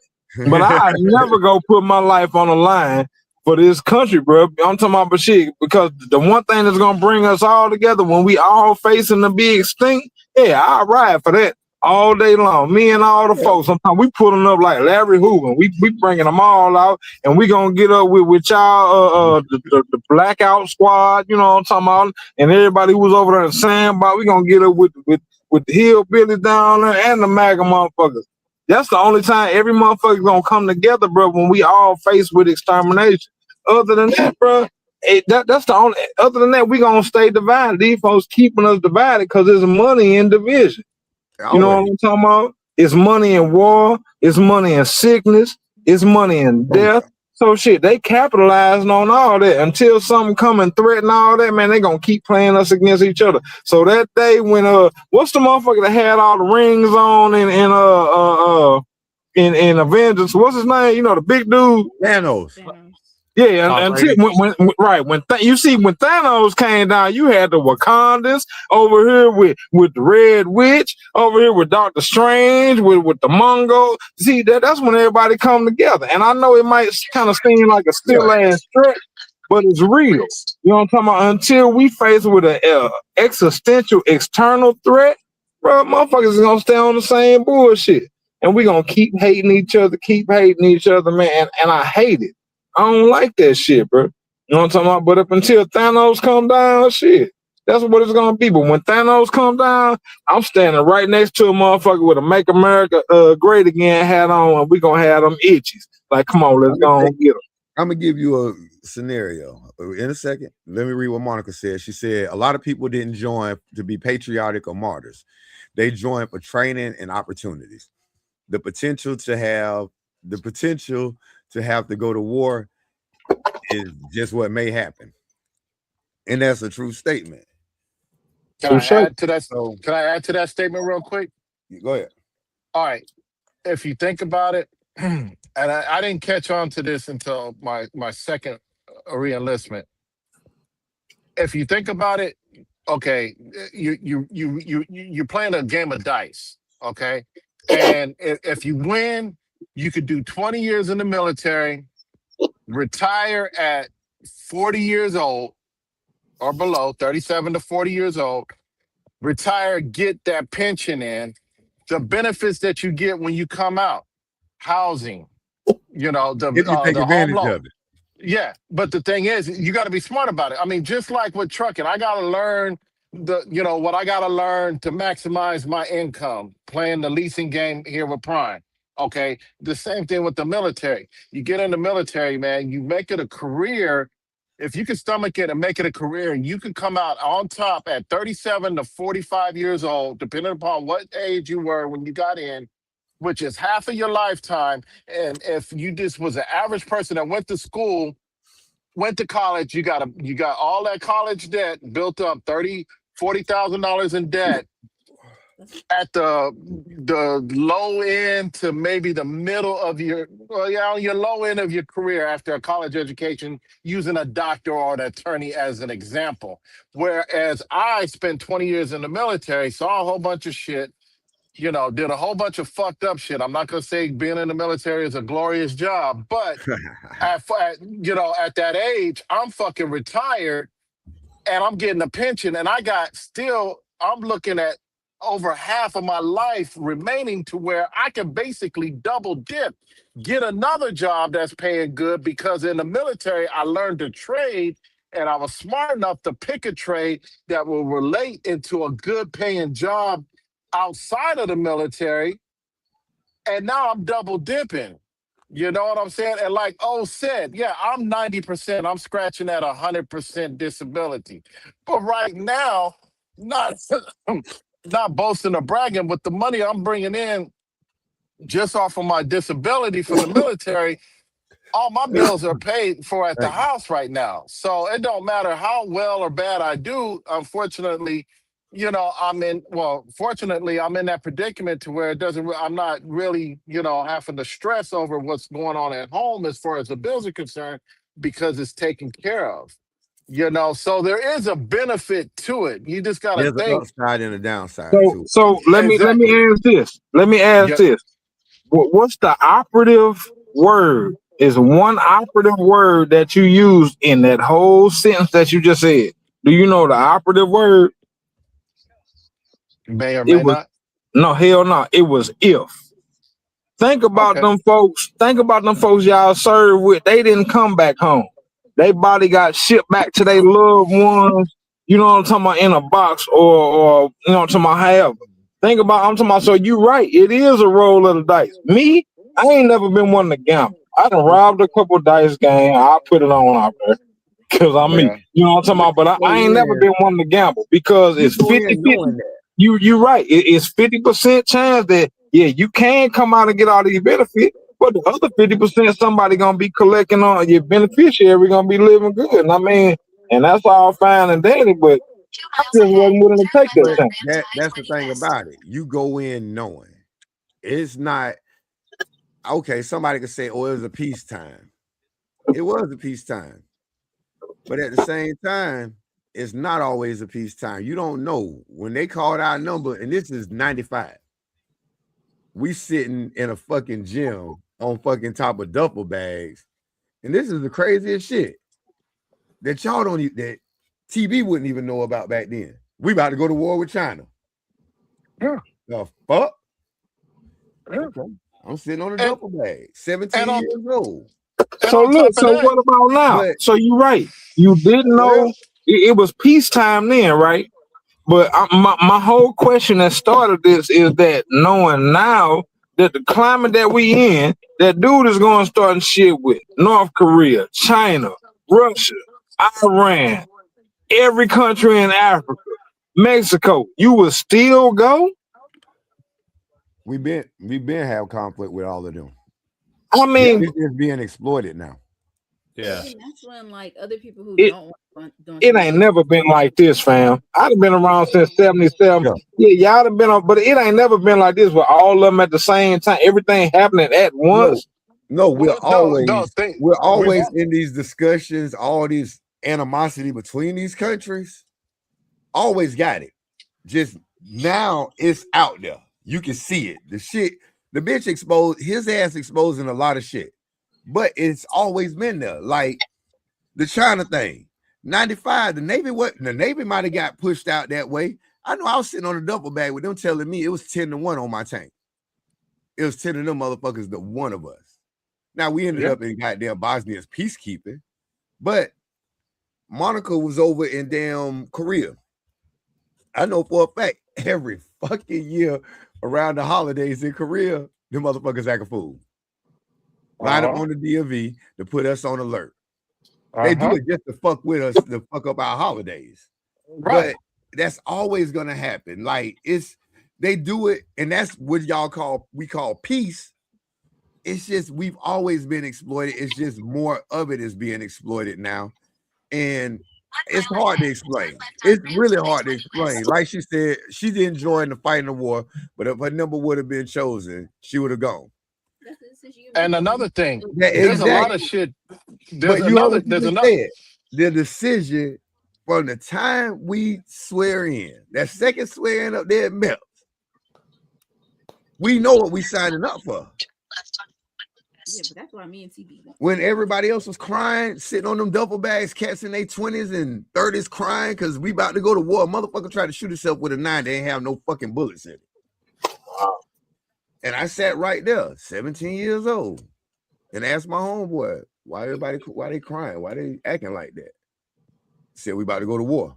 But I never go put my life on the line for this country, bro. I'm talking about shit, because the one thing that's gonna bring us all together when we all facing the big stink, yeah, I'll ride for that all day long. Me and all the folks, sometimes we pulling up like Larry Hoover. We bringing them all out, and we gonna get up with y'all, the blackout squad, you know what I'm talking about, and everybody who was over there in the sandbox. We gonna get up with the hillbillies down there and the MAGA motherfuckers. That's the only time every motherfucker gonna come together, bro, when we all faced with extermination. Other than that, bro, that's the only. Other than that, we gonna stay divided. These folks keeping us divided because there's money in division. You know what I'm talking about? It's money in war. It's money in sickness. It's money in death. So shit, they capitalizing on all that until something come and threaten all that, man. They gonna keep playing us against each other. So that day when what's the motherfucker that had all the rings on in Avengers? What's his name? You know, the big dude. Thanos. Yeah, until when Thanos came down, you had the Wakandans over here with the Red Witch, over here with Doctor Strange, with the Mongo. See, that's when everybody come together. And I know it might kind of seem like a still ass stretch, but it's real. You know what I'm talking about? Until we face with an existential external threat, bro, motherfuckers is gonna stay on the same bullshit. And we gonna keep hating each other, man. And I hate it. I don't like that shit, bro. You know what I'm talking about? But up until Thanos come down, shit, that's what it's gonna be. But when Thanos come down, I'm standing right next to a motherfucker with a "Make America Great Again" hat on, and we gonna have them itchies. Like, come on, let's go and get them. I'm gonna give you a scenario in a second. Let me read what Monica said. She said a lot of people didn't join to be patriotic or martyrs. They joined for training and opportunities. The potential to have to go to war is just what may happen. And that's a true statement. Can I add to that? Can I add to that statement real quick? Go ahead. All right. If you think about it, and I didn't catch on to this until my second re-enlistment. If you think about it, okay, you're playing a game of dice, okay, and if you win, you could do 20 years in the military, retire at 40 years old or below, 37 to 40 years old, retire, get that pension in, the benefits that you get when you come out, housing, you know, If you take the home advantage loan. of it. Yeah, but the thing is, you got to be smart about it. I mean, just like with trucking, I got to learn what I got to learn to maximize my income, playing the leasing game here with Prime. Okay, the same thing with the military. You get in the military, man, you make it a career. If you can stomach it and make it a career, you can come out on top at 37 to 45 years old, depending upon what age you were when you got in, which is half of your lifetime. And if you just was an average person that went to school, went to college, you got all that college debt built up, $40,000 in debt at the low end to maybe the middle of your low end of your career after a college education, using a doctor or an attorney as an example. Whereas I spent 20 years in the military, saw a whole bunch of shit, did a whole bunch of fucked up shit. I'm not gonna say being in the military is a glorious job, but at that age, I'm fucking retired and I'm getting a pension, and I'm looking at over half of my life remaining to where I can basically double dip, get another job that's paying good, because in the military, I learned to trade and I was smart enough to pick a trade that will relate into a good paying job outside of the military, and now I'm double dipping. You know what I'm saying? And like said, yeah, I'm 90%. I'm scratching at 100% disability. But right now, not not boasting or bragging, but the money I'm bringing in just off of my disability from the military, all my bills are paid for at the house right now. So it don't matter how well or bad I do. Unfortunately, fortunately, I'm in that predicament to where I'm not really, having to stress over what's going on at home as far as the bills are concerned, because it's taken care of. So there is a benefit to it. You just got to There's an think. upside and a downside too. So let me ask this. What's the operative word? Is one operative word that you used in that whole sentence that you just said? Do you know the operative word? May or may not. No, hell no. It was if. Think about them folks. Think about them folks y'all served with. They didn't come back home. Their body got shipped back to their loved ones. You know what I'm talking about, in a box, or you know what I'm talking about, however. Think about, I'm talking about, so you right. It is a roll of the dice. Me, I ain't never been one to gamble. I done robbed a couple dice games. I put it on out there because I'm me. You know what I'm talking about? But I ain't never been one to gamble, because it's 50-50. You right. It's 50% chance that you can come out and get all these benefits, but the other 50% somebody gonna be collecting on your beneficiary, gonna be living good. And I mean, and that's all fine and dandy, but I just wasn't willing to take that thing. That's the thing about it. You go in knowing it's not okay. Somebody could say, "Oh, it was a peacetime." It was a peacetime, but at the same time, it's not always a peacetime. You don't know when they called our number, and this is 95. We sitting in a fucking gym on fucking top of duffel bags, and this is the craziest shit that y'all don't that TV wouldn't even know about back then. We about to go to war with China. Yeah. The fuck? Yeah. Okay. I'm sitting on a duffel bag, 17 years old. So look, so what about now? So you right. You didn't know it was peacetime then, right? But my whole question that started this is that knowing now that the climate that we in, that dude is going to start shit with North Korea, China, Russia, Iran, every country in Africa, Mexico. You will still go? We been have conflict with all of them. I mean, it's just being exploited now. Yeah, And that's when like other people who don't it ain't never been like this, fam. I've been around since 77. Yeah, y'all have been on, but it ain't never been like this with all of them at the same time. Everything happening at once. No, we're always in these discussions, all these animosity between these countries. Always got it. Just now it's out there. You can see it. The shit, the bitch exposed his ass exposing a lot of shit. But it's always been there. Like the China thing. 95, the Navy might have got pushed out that way. I know I was sitting on a duffel bag with them telling me it was 10-1 on my tank. It was 10 of them motherfuckers to one of us. Now we ended up in goddamn Bosnia's peacekeeping, but Monica was over in damn Korea. I know for a fact every fucking year around the holidays in Korea, them motherfuckers act a fool. Line up on the DMV to put us on alert. They do it just to fuck with us, to fuck up our holidays. Right. But that's always gonna happen. Like they do it, and that's what we call peace. It's just we've always been exploited. It's just more of it is being exploited now. And it's hard to explain. It's really hard to explain. Like she said, she didn't join the fight in the war, but if her number would have been chosen, she would have gone. And another thing, there's a lot of shit. There's the decision from the time we swear in, that second swearing up there melts. We know what we signing up for. Yeah, but that's why me and TB. When everybody else was crying, sitting on them duffel bags, cats in their 20s and 30s crying because we about to go to war. A motherfucker tried to shoot himself with a 9. They ain't have no fucking bullets in it. And I sat right there, 17 years old, and asked my homeboy, why they crying? Why they acting like that? Said we about to go to war.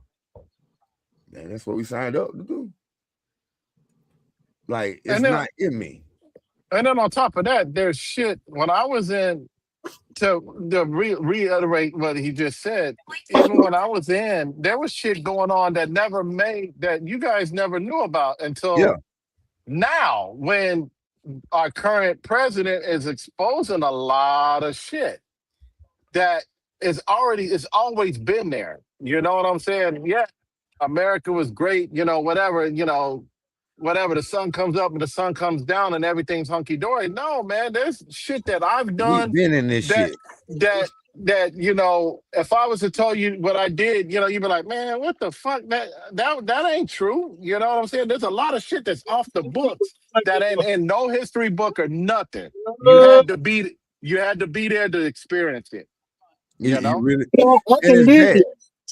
Man, that's what we signed up to do. Like, it's not in me. And then on top of that, there's shit. When I was in, to reiterate what he just said, even when I was in, there was shit going on that you guys never knew about until now, when our current president is exposing a lot of shit that it's always been there. You know what I'm saying? Yeah, America was great, whatever, whatever, the sun comes up and the sun comes down and everything's hunky-dory. No, man, there's shit that I've done. We've been in this shit. That if I was to tell you what I did, you'd be like, man, what the fuck? That ain't true. You know what I'm saying? There's a lot of shit that's off the books that ain't in no history book or nothing. You had to be there to experience it. You know? Really, I can dig it.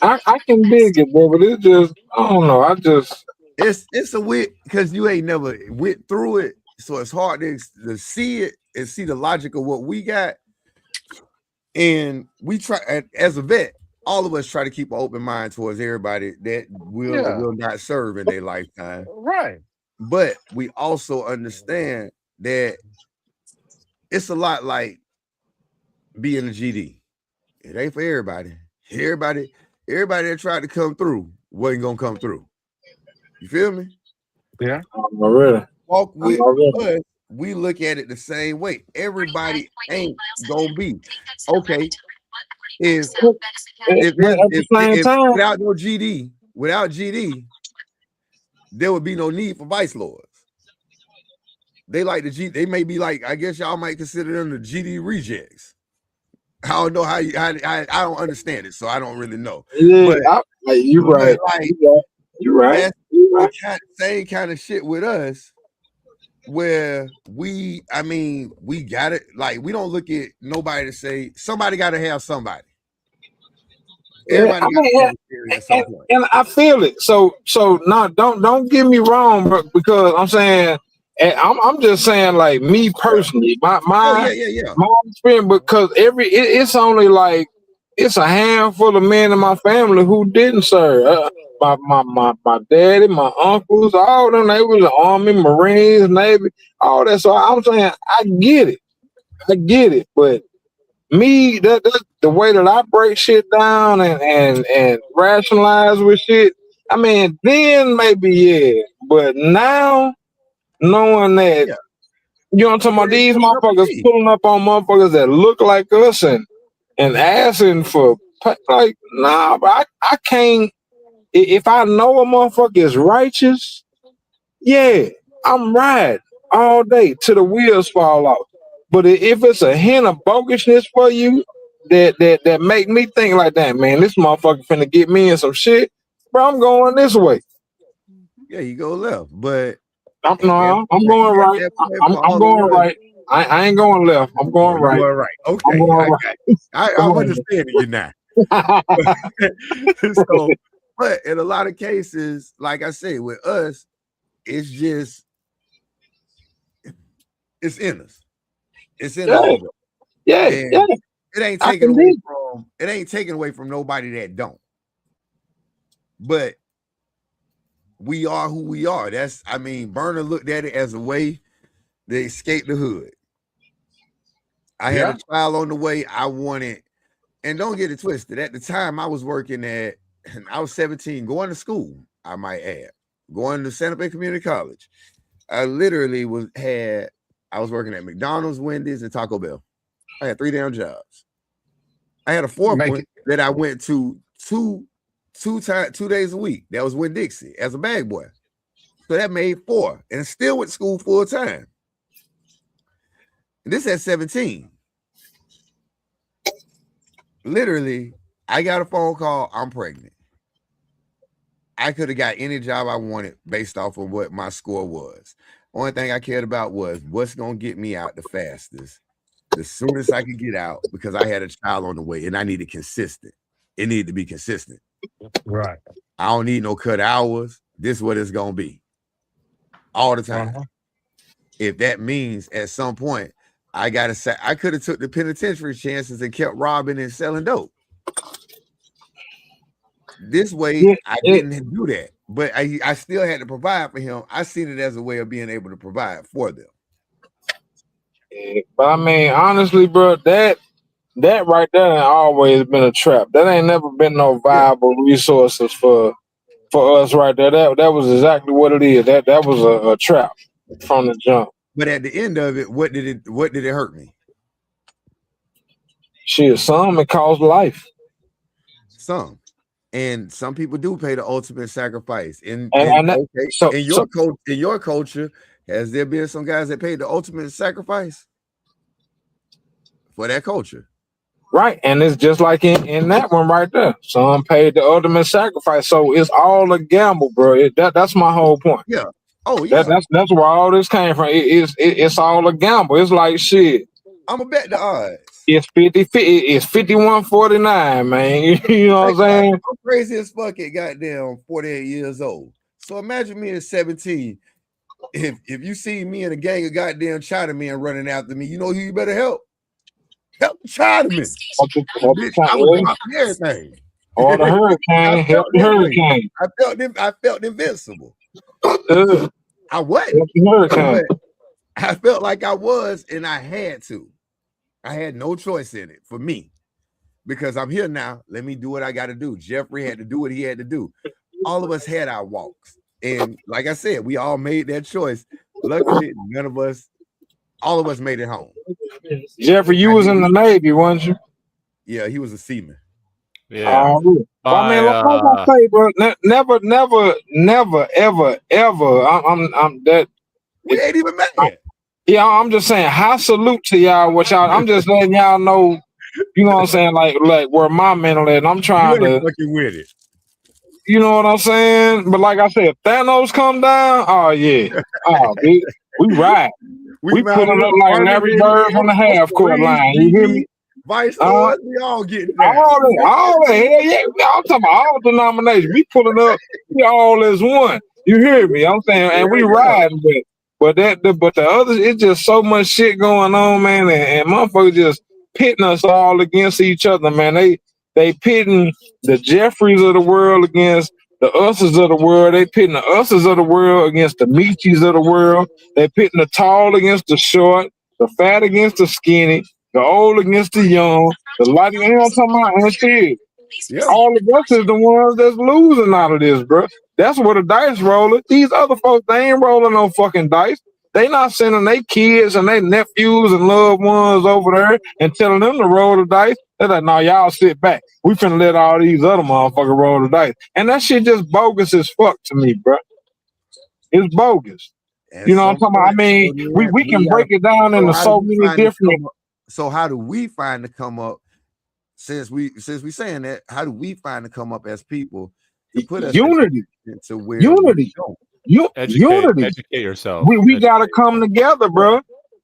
I can dig it, bro, but it's just, I don't know. It's a weird, because you ain't never went through it, so it's hard to see it and see the logic of what we got. And we try, as a vet, all of us try to keep an open mind towards everybody that will or will not serve in their lifetime. Right. But we also understand that it's a lot like being a GD. It ain't for everybody. Everybody that tried to come through wasn't gonna come through. You feel me? Yeah. Already. Walk with us. We look at it the same way. Everybody ain't gonna be okay. If without no GD, without GD, there would be no need for vice lords. They like the G. They may be like, I guess y'all might consider them the GD rejects. I don't know how I don't understand it, so I don't really know. Yeah, you're right. You're right. That's same kind of shit with us, where we got it. Like, we don't look at nobody to say somebody got to have somebody. Everybody and I feel it. So now don't get me wrong, bro, because I'm saying, and I'm just saying, like, me personally, my experience, because it's only like it's a handful of men in my family who didn't serve. my daddy, my uncles, all of them, they was the Army, Marines, Navy, all that. So I'm saying I get it, but me, that's the way that I break shit down and rationalize with shit. I mean, then maybe yeah, but now knowing that, Yeah. you know what I'm talking about, these motherfuckers pulling up on motherfuckers that look like us and asking for like, nah, but I can't. If I know a motherfucker is righteous, yeah, I'm riding all day till the wheels fall off. But if it's a hint of bogushness for you that make me think like that, man, this motherfucker finna get me in some shit, bro, I'm going this way. Yeah, you go left, but I'm going right. I'm going right. I ain't going left. I'm going right. Going right. Okay, I'm going I'm understanding you now. So, but in a lot of cases, like I say, with us, it's just it's in us. It's in us. Yeah. It ain't taken away from nobody that don't. But we are who we are. Burner looked at it as a way to escape the hood. I had a child on the way. I wanted, and don't get it twisted. At the time, I was working I was 17, going to school, I might add, going to Santa Fe Community College. I literally was working at McDonald's, Wendy's, and Taco Bell. I had 3 damn jobs. I had a fourth one that I went to two days a week. That was Winn-Dixie as a bag boy. So that made 4, and still went to school full time. And this at 17. Literally, I got a phone call. I'm pregnant. I could have got any job I wanted based off of what my score was. Only thing I cared about was what's going to get me out the fastest, the soonest I could get out, because I had a child on the way and I needed consistent. It needed to be consistent. Right. I don't need no cut hours. This is what it's going to be all the time. If that means at some point I got to say, I could have took the penitentiary chances and kept robbing and selling dope. This way, I didn't do that, but I still had to provide for him. I seen it as a way of being able to provide for them. But I mean, honestly, bro, that right there ain't always been a trap. That ain't never been no viable resources for us right there. That was exactly what it is. That was a trap from the jump. But at the end of it, what did it hurt me? Shit, some it cost life. Some. And some people do pay the ultimate sacrifice. In your culture, has there been some guys that paid the ultimate sacrifice for that culture? Right, and it's just like in that one right there. Some paid the ultimate sacrifice, so it's all a gamble, bro. That's my whole point. Yeah. Oh yeah. That's where all this came from. It's all a gamble. It's like shit. I'm gonna bet the odds. It's 50. It's 51-49, man. You know what I'm saying? I'm crazy as fuck at goddamn 48 years old. So imagine me at 17. If you see me in a gang of goddamn Chinamen running after me, you know who you better help? Help the Chinamen. I was dropping everything. Or the hurricane. Help the hurricane. I felt invincible. I wasn't. I felt like I was, and I had to. I had no choice in it for me, because I'm here now. Let me do what I got to do. Jeffrey had to do what he had to do. All of us had our walks. And like I said, we all made that choice. Luckily, all of us made it home. Jeffrey, you was in the Navy, wasn't you? Yeah, he was a seaman. Yeah. I mean, like I say, bro, never, ever. I'm that. We ain't even mad. Yeah, I'm just saying, high salute to y'all. I'm just letting y'all know, you know what I'm saying, like where my mental is. I'm trying to fucking with it. You know what I'm saying? But like I said, if Thanos come down, oh yeah, bitch, we ride. We pulling up like Larry Bird from the half court line. You hear me? Vice Lord, we all getting that. All that, hell yeah. I'm talking about all denominations. We pulling up, we all as one. You hear me? I'm saying, and we riding with. But the others, it's just so much shit going on, man, and motherfuckers just pitting us all against each other, man. They pitting the Jeffries of the world against the us's of the world. They pitting the us's of the world against the Michis of the world. They pitting the tall against the short, the fat against the skinny, the old against the young, the light. You know what I'm talking about? And shit. Yeah. All of us is the ones that's losing out of this, bro. That's what the dice roller. These other folks, they ain't rolling no fucking dice. They not sending their kids and their nephews and loved ones over there and telling them to roll the dice. They're like, no, y'all sit back. We finna let all these other motherfuckers roll the dice. And that shit just bogus as fuck to me, bro. It's bogus. And you know what I'm talking about? I mean, we can break it down into so many different. So how do we find to come up? Since we saying that, how do we find to come up as people to put us unity into where unity? Unity. Educate yourself. We gotta come together, bro.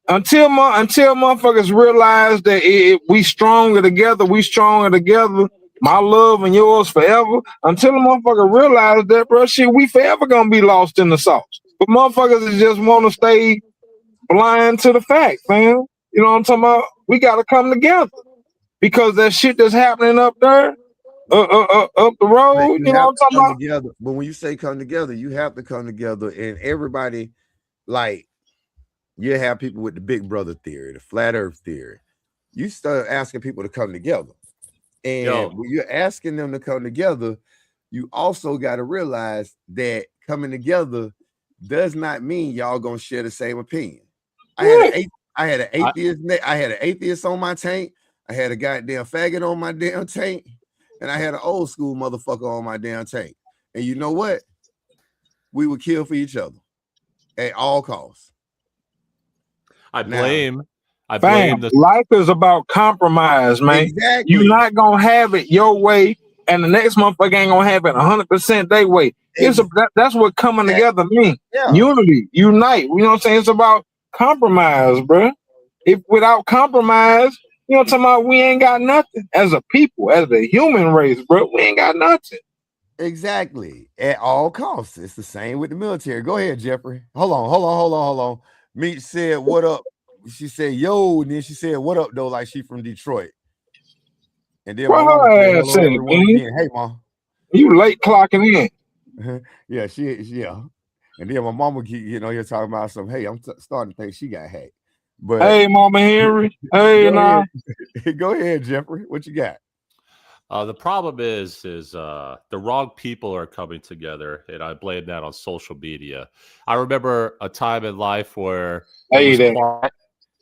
Until motherfuckers realize that we stronger together. We stronger together. My love and yours forever. Until the motherfucker realize that, bro, shit, we forever gonna be lost in the sauce. But motherfuckers just want to stay blind to the fact, man. You know what I'm talking about? We gotta come together because that shit that's happening up there, up the road. You know what I'm talking about? Together. But when you say come together, you have to come together, and everybody, like, you have people with the Big Brother theory, the flat Earth theory. You start asking people to come together, and when you're asking them to come together, you also got to realize that coming together does not mean y'all gonna share the same opinion. I had an atheist on my tank. I had a goddamn faggot on my damn tank, and I had an old school motherfucker on my damn tank. And you know what? We would kill for each other at all costs. I blame life is about compromise, man. Exactly. You're not gonna have it your way, and the next motherfucker ain't gonna have it 100% their way. That's what coming together means. Yeah. Unity, unite. You know what I'm saying? It's about compromise, bro. If without compromise, you know what I'm talking about, we ain't got nothing as a people, as a human race, bro. We ain't got nothing. Exactly. At all costs. It's the same with the military. Go ahead, Jeffrey. Hold on. Meech said, what up? She said, yo, and then she said, what up, though, like she from Detroit. And then my mom said, hello, everyone again. Hey, Mom. You late clocking in. Yeah. And then my mama keep, you're talking about some, hey, I'm starting to think she got hacked. But hey, Mama Henry. Hey, go ahead, Jeffrey. What you got? The problem is the wrong people are coming together, and I blame that on social media. I remember a time in life where it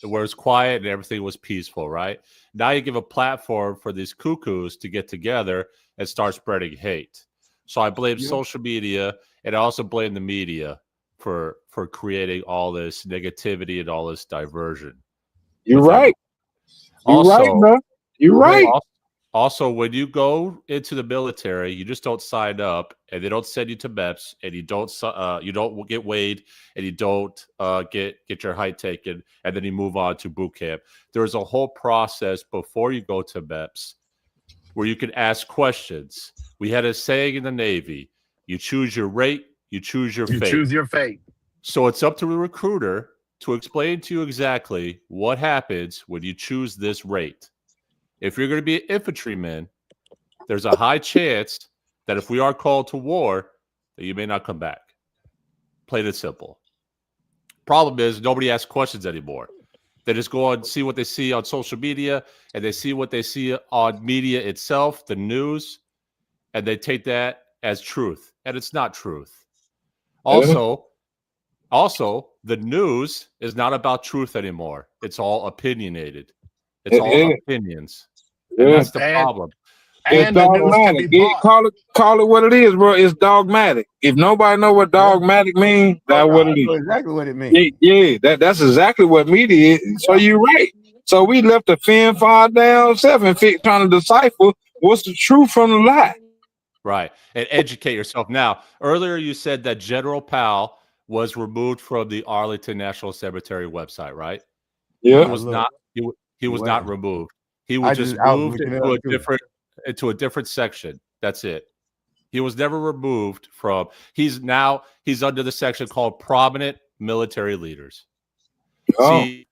was quiet and everything was peaceful, right? Now you give a platform for these cuckoos to get together and start spreading hate. So I blame social media, and I also blame the media for creating all this negativity and all this diversion. You're right. You're right, bro. You're right. Also, when you go into the military, you just don't sign up, and they don't send you to MEPS, and you don't get weighed, and you don't get your height taken, and then you move on to boot camp. There's a whole process before you go to MEPS where you can ask questions. We had a saying in the Navy: you choose your rate, you choose your fate. You choose your fate. So it's up to the recruiter to explain to you exactly what happens when you choose this rate. If you're going to be an infantryman, there's a high chance that if we are called to war, that you may not come back. Plain and simple. Problem is, nobody asks questions anymore. They just go and see what they see on social media, and they see what they see on media itself, the news, and they take that as truth. And it's not truth. Also, the news is not about truth anymore. It's all opinionated. It's all opinions. And that's the problem. It's dogmatic. Call it what it is, bro. It's dogmatic. If nobody know what dogmatic means, that's what it is. Exactly what it means. Yeah, that's exactly what media is. So you're right. So we left the fin far down 7 feet trying to decipher what's the truth from the lie. Right. And educate yourself. Now, earlier you said that General Powell was removed from the Arlington National Cemetery website, right? Yeah. He was not. He was not removed. He was just moved into a different section. That's it. He was never removed from. He's under the section called Prominent Military Leaders. Oh. See,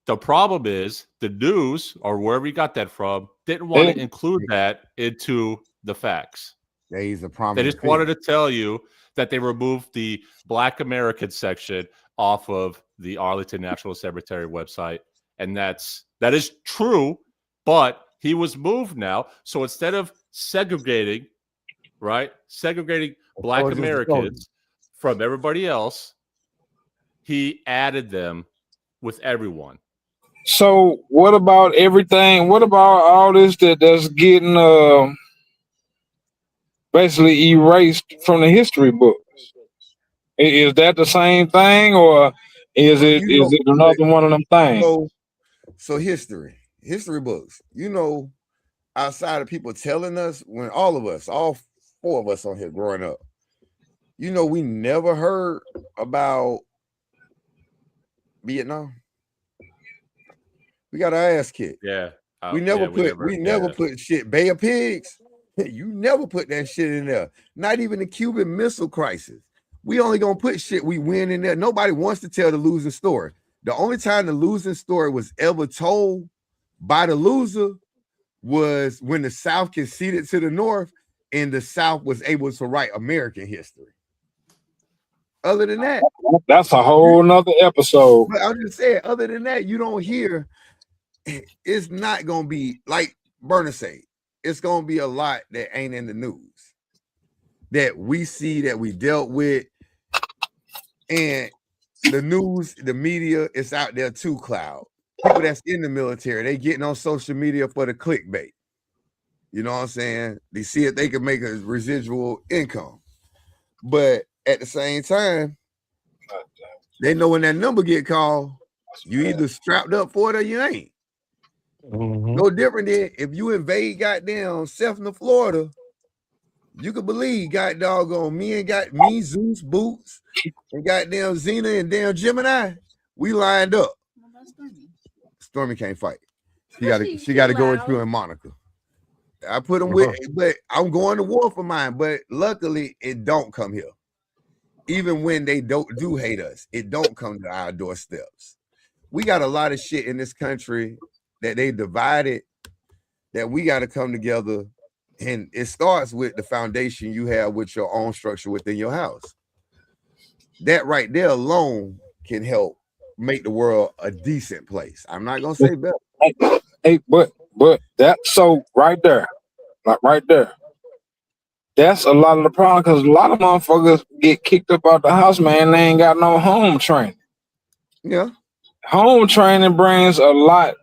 the problem is the news or wherever you got that from didn't want to include that into the facts. Yeah, he's a They prominent just wanted figure. to tell you that they removed the Black American section off of the Arlington National Cemetery website, and that is true. But he was moved now, so instead of segregating Black it's just a slogan. Americans from everybody else, he added them with everyone. So what about everything? What about all this that's getting basically erased from the history books? Is that the same thing, or is it You know, another one of them things? so history books. You know, outside of people telling us, when all four of us on here growing up, you know, we never heard about Vietnam. We got our ass kicked. Yeah. We never put shit. Bay of Pigs. You never put that shit in there. Not even the Cuban Missile Crisis. We only gonna put shit we win in there. Nobody wants to tell the losing story. The only time the losing story was ever told by the loser was when the South conceded to the North and the South was able to write American history. Other than that, that's a whole nother episode. But I'm just saying, other than that, you don't hear. It's not gonna be like Bernie say. It's gonna be a lot that ain't in the news that we see, that we dealt with, and the news, the media, is out there too. Cloud people that's in the military, they getting on social media for the clickbait. You know what I'm saying? They see if they can make a residual income, but at the same time, they know when that number get called, you either strapped up for it or you ain't. Mm-hmm. No different than if you invade goddamn Sefner, Florida, you could believe God doggone me Zeus Boots and goddamn Xena and damn Gemini, we lined up. Stormy can't fight. She got to go with you and Monica. I put them with, but I'm going to war for mine. But luckily, it don't come here. Even when they do hate us, it don't come to our doorsteps. We got a lot of shit in this country that they divided, that we got to come together, and it starts with the foundation you have with your own structure within your house. That right there alone can help make the world a decent place. I'm not gonna say better. Hey, but that's so right there, like right there. That's a lot of the problem, because a lot of motherfuckers get kicked up out the house, man. They ain't got no home training. Yeah, home training brings a lot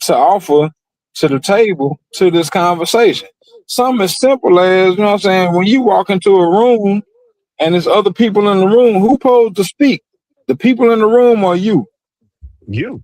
to offer to the table, to this conversation. Something as simple as, you know what I'm saying, when you walk into a room and there's other people in the room, who supposed to speak? The people in the room or you? You.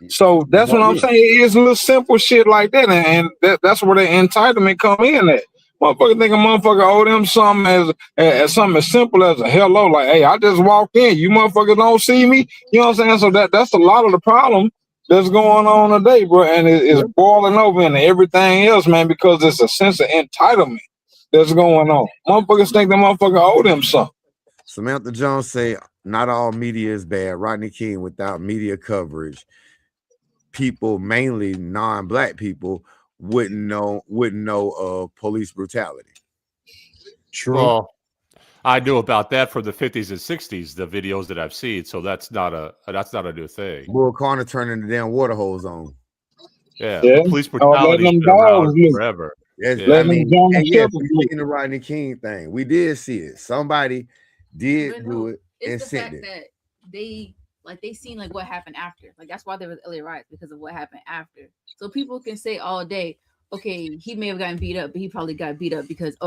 So that's what I'm saying. It's a little simple shit like that, and that's where the entitlement come in at. Motherfucker think a motherfucker owe them something as something as simple as a hello, like, hey, I just walked in, you motherfuckers don't see me. You know what I'm saying? So that's a lot of the problem that's going on today, bro, and it's boiling over into everything else, man, because it's a sense of entitlement that's going on. Motherfuckers think the motherfucker owe them something. Samantha Jones say, not all media is bad. Rodney King, without media coverage, people, mainly non-black people, wouldn't know of police brutality. True. Well, I knew about that from the 50s and 60s, the videos that I've seen. So that's not a new thing. Bull Corner turning the damn water hose on. Yeah. Police brutality has been around forever. Yes, I mean, and yes, we seen the Rodney King thing. We did see it. Somebody did do it. It's the fact that they seen like what happened after. Like that's why there was LA riots, because of what happened after. So people can say all day, okay, he may have gotten beat up, but he probably got beat up because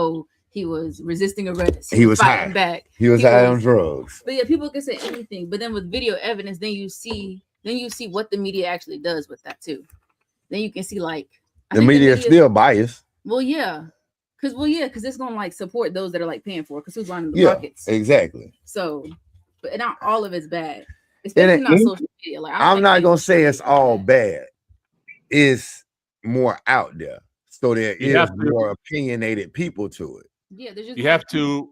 he was resisting arrest. He was fighting high. back. He was high on drugs. But yeah, people can say anything. But then with video evidence, then you see what the media actually does with that too. Then you can see like the media is still biased. Well, yeah. Because it's gonna like support those that are like paying for it, because who's lining the pockets. Exactly. So, but not all of it's bad. Especially not social media. Like I'm not gonna say it's all bad. It's more out there. So there is more opinionated people to it. Yeah, there's just you have to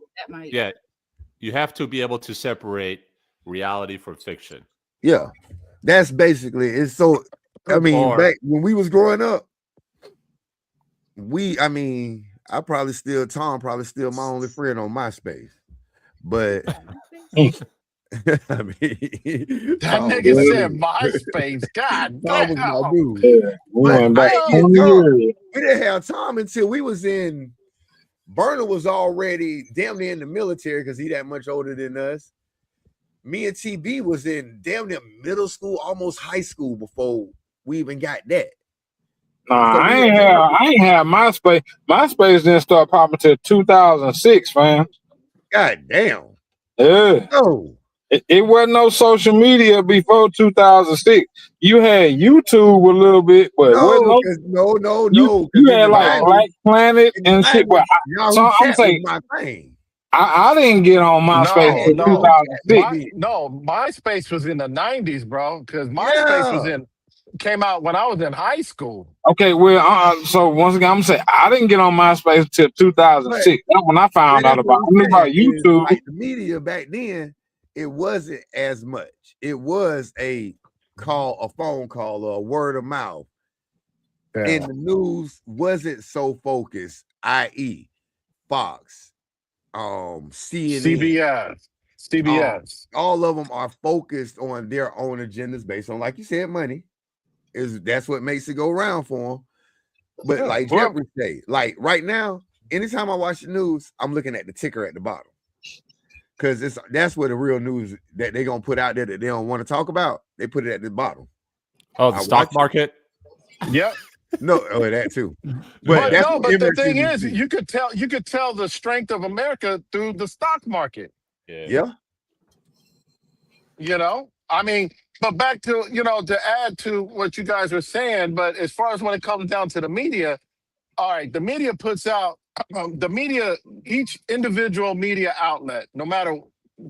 you have to be able to separate reality from fiction. Yeah. That's basically it's so I mean, back when we was growing up, Tom probably still my only friend on MySpace. But I mean, That Tom was nigga my said dude. MySpace. God Tom was my damn. dude. Yeah, we But went back I 20 Tom, years. we didn't have Tom until we was in. Burner was already damn near in the military because he that much older than us. Me and TB was in damn near middle school, almost high school before we even got that. Nah, So I ain't have MySpace. MySpace didn't start popping till 2006, fam. God damn. Yeah. No. It wasn't no social media before 2006. You had YouTube a little bit, but it wasn't no. You had In the like 90s, Black Planet and shit. But Yahoo I'm Chat was saying my thing. I didn't get on MySpace till 2006. MySpace was in the 90s, bro. Because MySpace came out when I was in high school. Okay, well, so once again, I'm gonna say I didn't get on MySpace till 2006. That's when I found out about. I knew about YouTube. Like the media back then, it wasn't as much. It was a phone call, or a word of mouth. Yeah. And the news wasn't so focused, i.e., Fox, CNN, CBS. All of them are focused on their own agendas based on, like you said, money. That's what makes it go around for them. But like Jeffrey say, like right now, anytime I watch the news, I'm looking at the ticker at the bottom. Because that's where the real news that they're gonna put out there that they don't want to talk about, they put it at the bottom. Oh, the stock market? Yep. No, that too. But the thing is, you could tell the strength of America through the stock market. Yeah. You know, I mean, but back to, to add to what you guys were saying, but as far as when it comes down to the media, all right, the media puts out each individual media outlet, no matter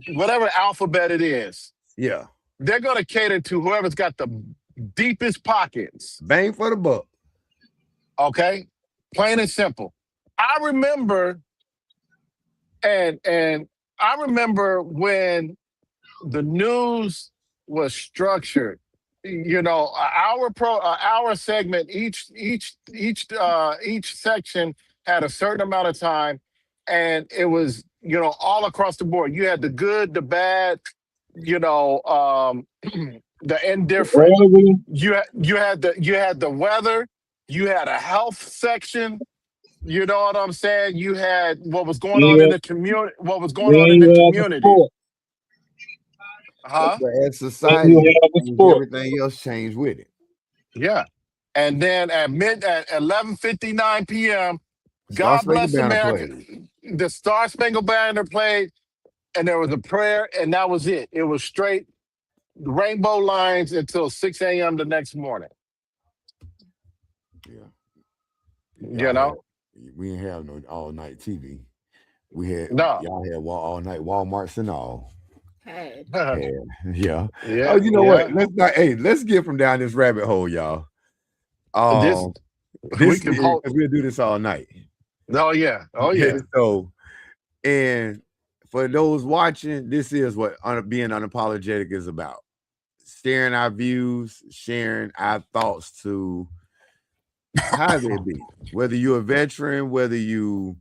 whatever alphabet it is. Yeah. They're going to cater to whoever's got the deepest pockets. Bang for the buck. Okay? Plain and simple. I remember, and I remember when the news was structured. Our segment, each section had a certain amount of time, and it was, all across the board. You had the good, the bad, the indifferent. You had the weather. You had a health section. You know what I'm saying? You had what was going on in the community. What was going on in the community? But as society changed, everything else changed with it. Yeah. And then at 11:59 p.m., God Bless America, the Star Spangled Banner played, and there was a prayer, and that was it. It was straight rainbow lines until 6 a.m. the next morning. Yeah. We didn't have no all-night TV. We had y'all had all-night Walmarts and all. Yeah. Oh, you know what? Let's get from down this rabbit hole, y'all. We'll do this all night. Oh yeah. So, and for those watching, this is what being unapologetic is about. Sharing our views, sharing our thoughts to however it be. Whether you're a veteran, whether you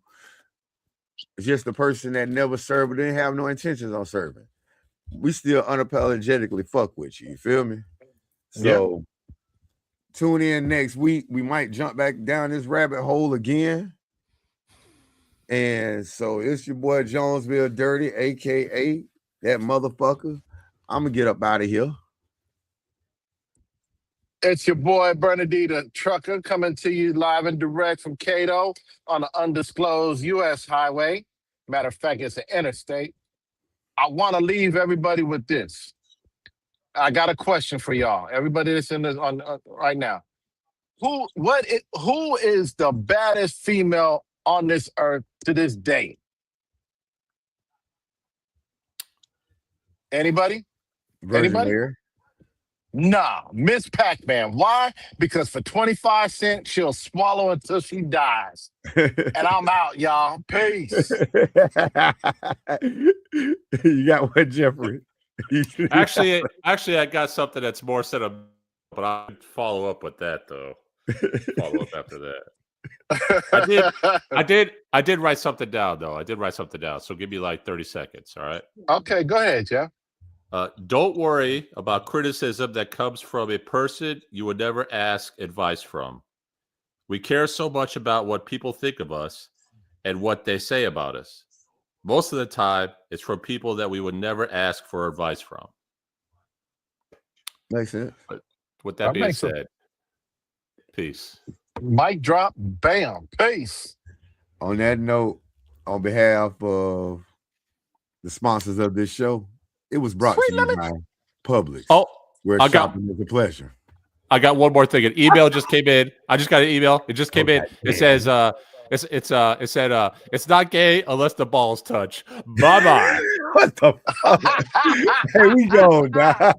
just a person that never served but didn't have no intentions on serving. We still unapologetically fuck with you. You feel me? So tune in next week. We might jump back down this rabbit hole again. And so it's your boy Jonesville Dirty, aka that motherfucker. I'm gonna get up out of here. It's your boy Bernadita Trucker coming to you live and direct from Cato on an undisclosed U.S. highway. Matter of fact, it's an interstate. I want to leave everybody with this. I got a question for y'all. Everybody that's in this on right now. Who is the baddest female on this earth to this day? Anybody? Anybody? Nah, Miss Pac-Man. Why? Because for 25 cents, she'll swallow until she dies. And I'm out, y'all. Peace. You got what, Jeffrey? Actually, I got something that's more set up, but I'll follow up with that, though. Follow up after that. I did write something down though. I did write something down. So give me like 30 seconds. All right. Okay, go ahead, Jeff. Don't worry about criticism that comes from a person you would never ask advice from. We care so much about what people think of us and what they say about us. Most of the time, it's from people that we would never ask for advice from. Makes sense. But with that being said, peace. Mic drop, bam, peace. On that note, on behalf of the sponsors of this show, it was brought to you by Publix. Oh, where shopping is a pleasure. I got one more thing. An email just came in. I just got an email. It just came in. It says, it said, it's not gay unless the balls touch. Bye bye. What the fuck? Here we go, dog.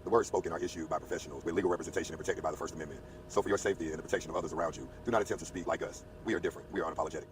The words spoken are issued by professionals with legal representation and protected by the First Amendment. So for your safety and the protection of others around you, do not attempt to speak like us. We are different. We are unapologetic.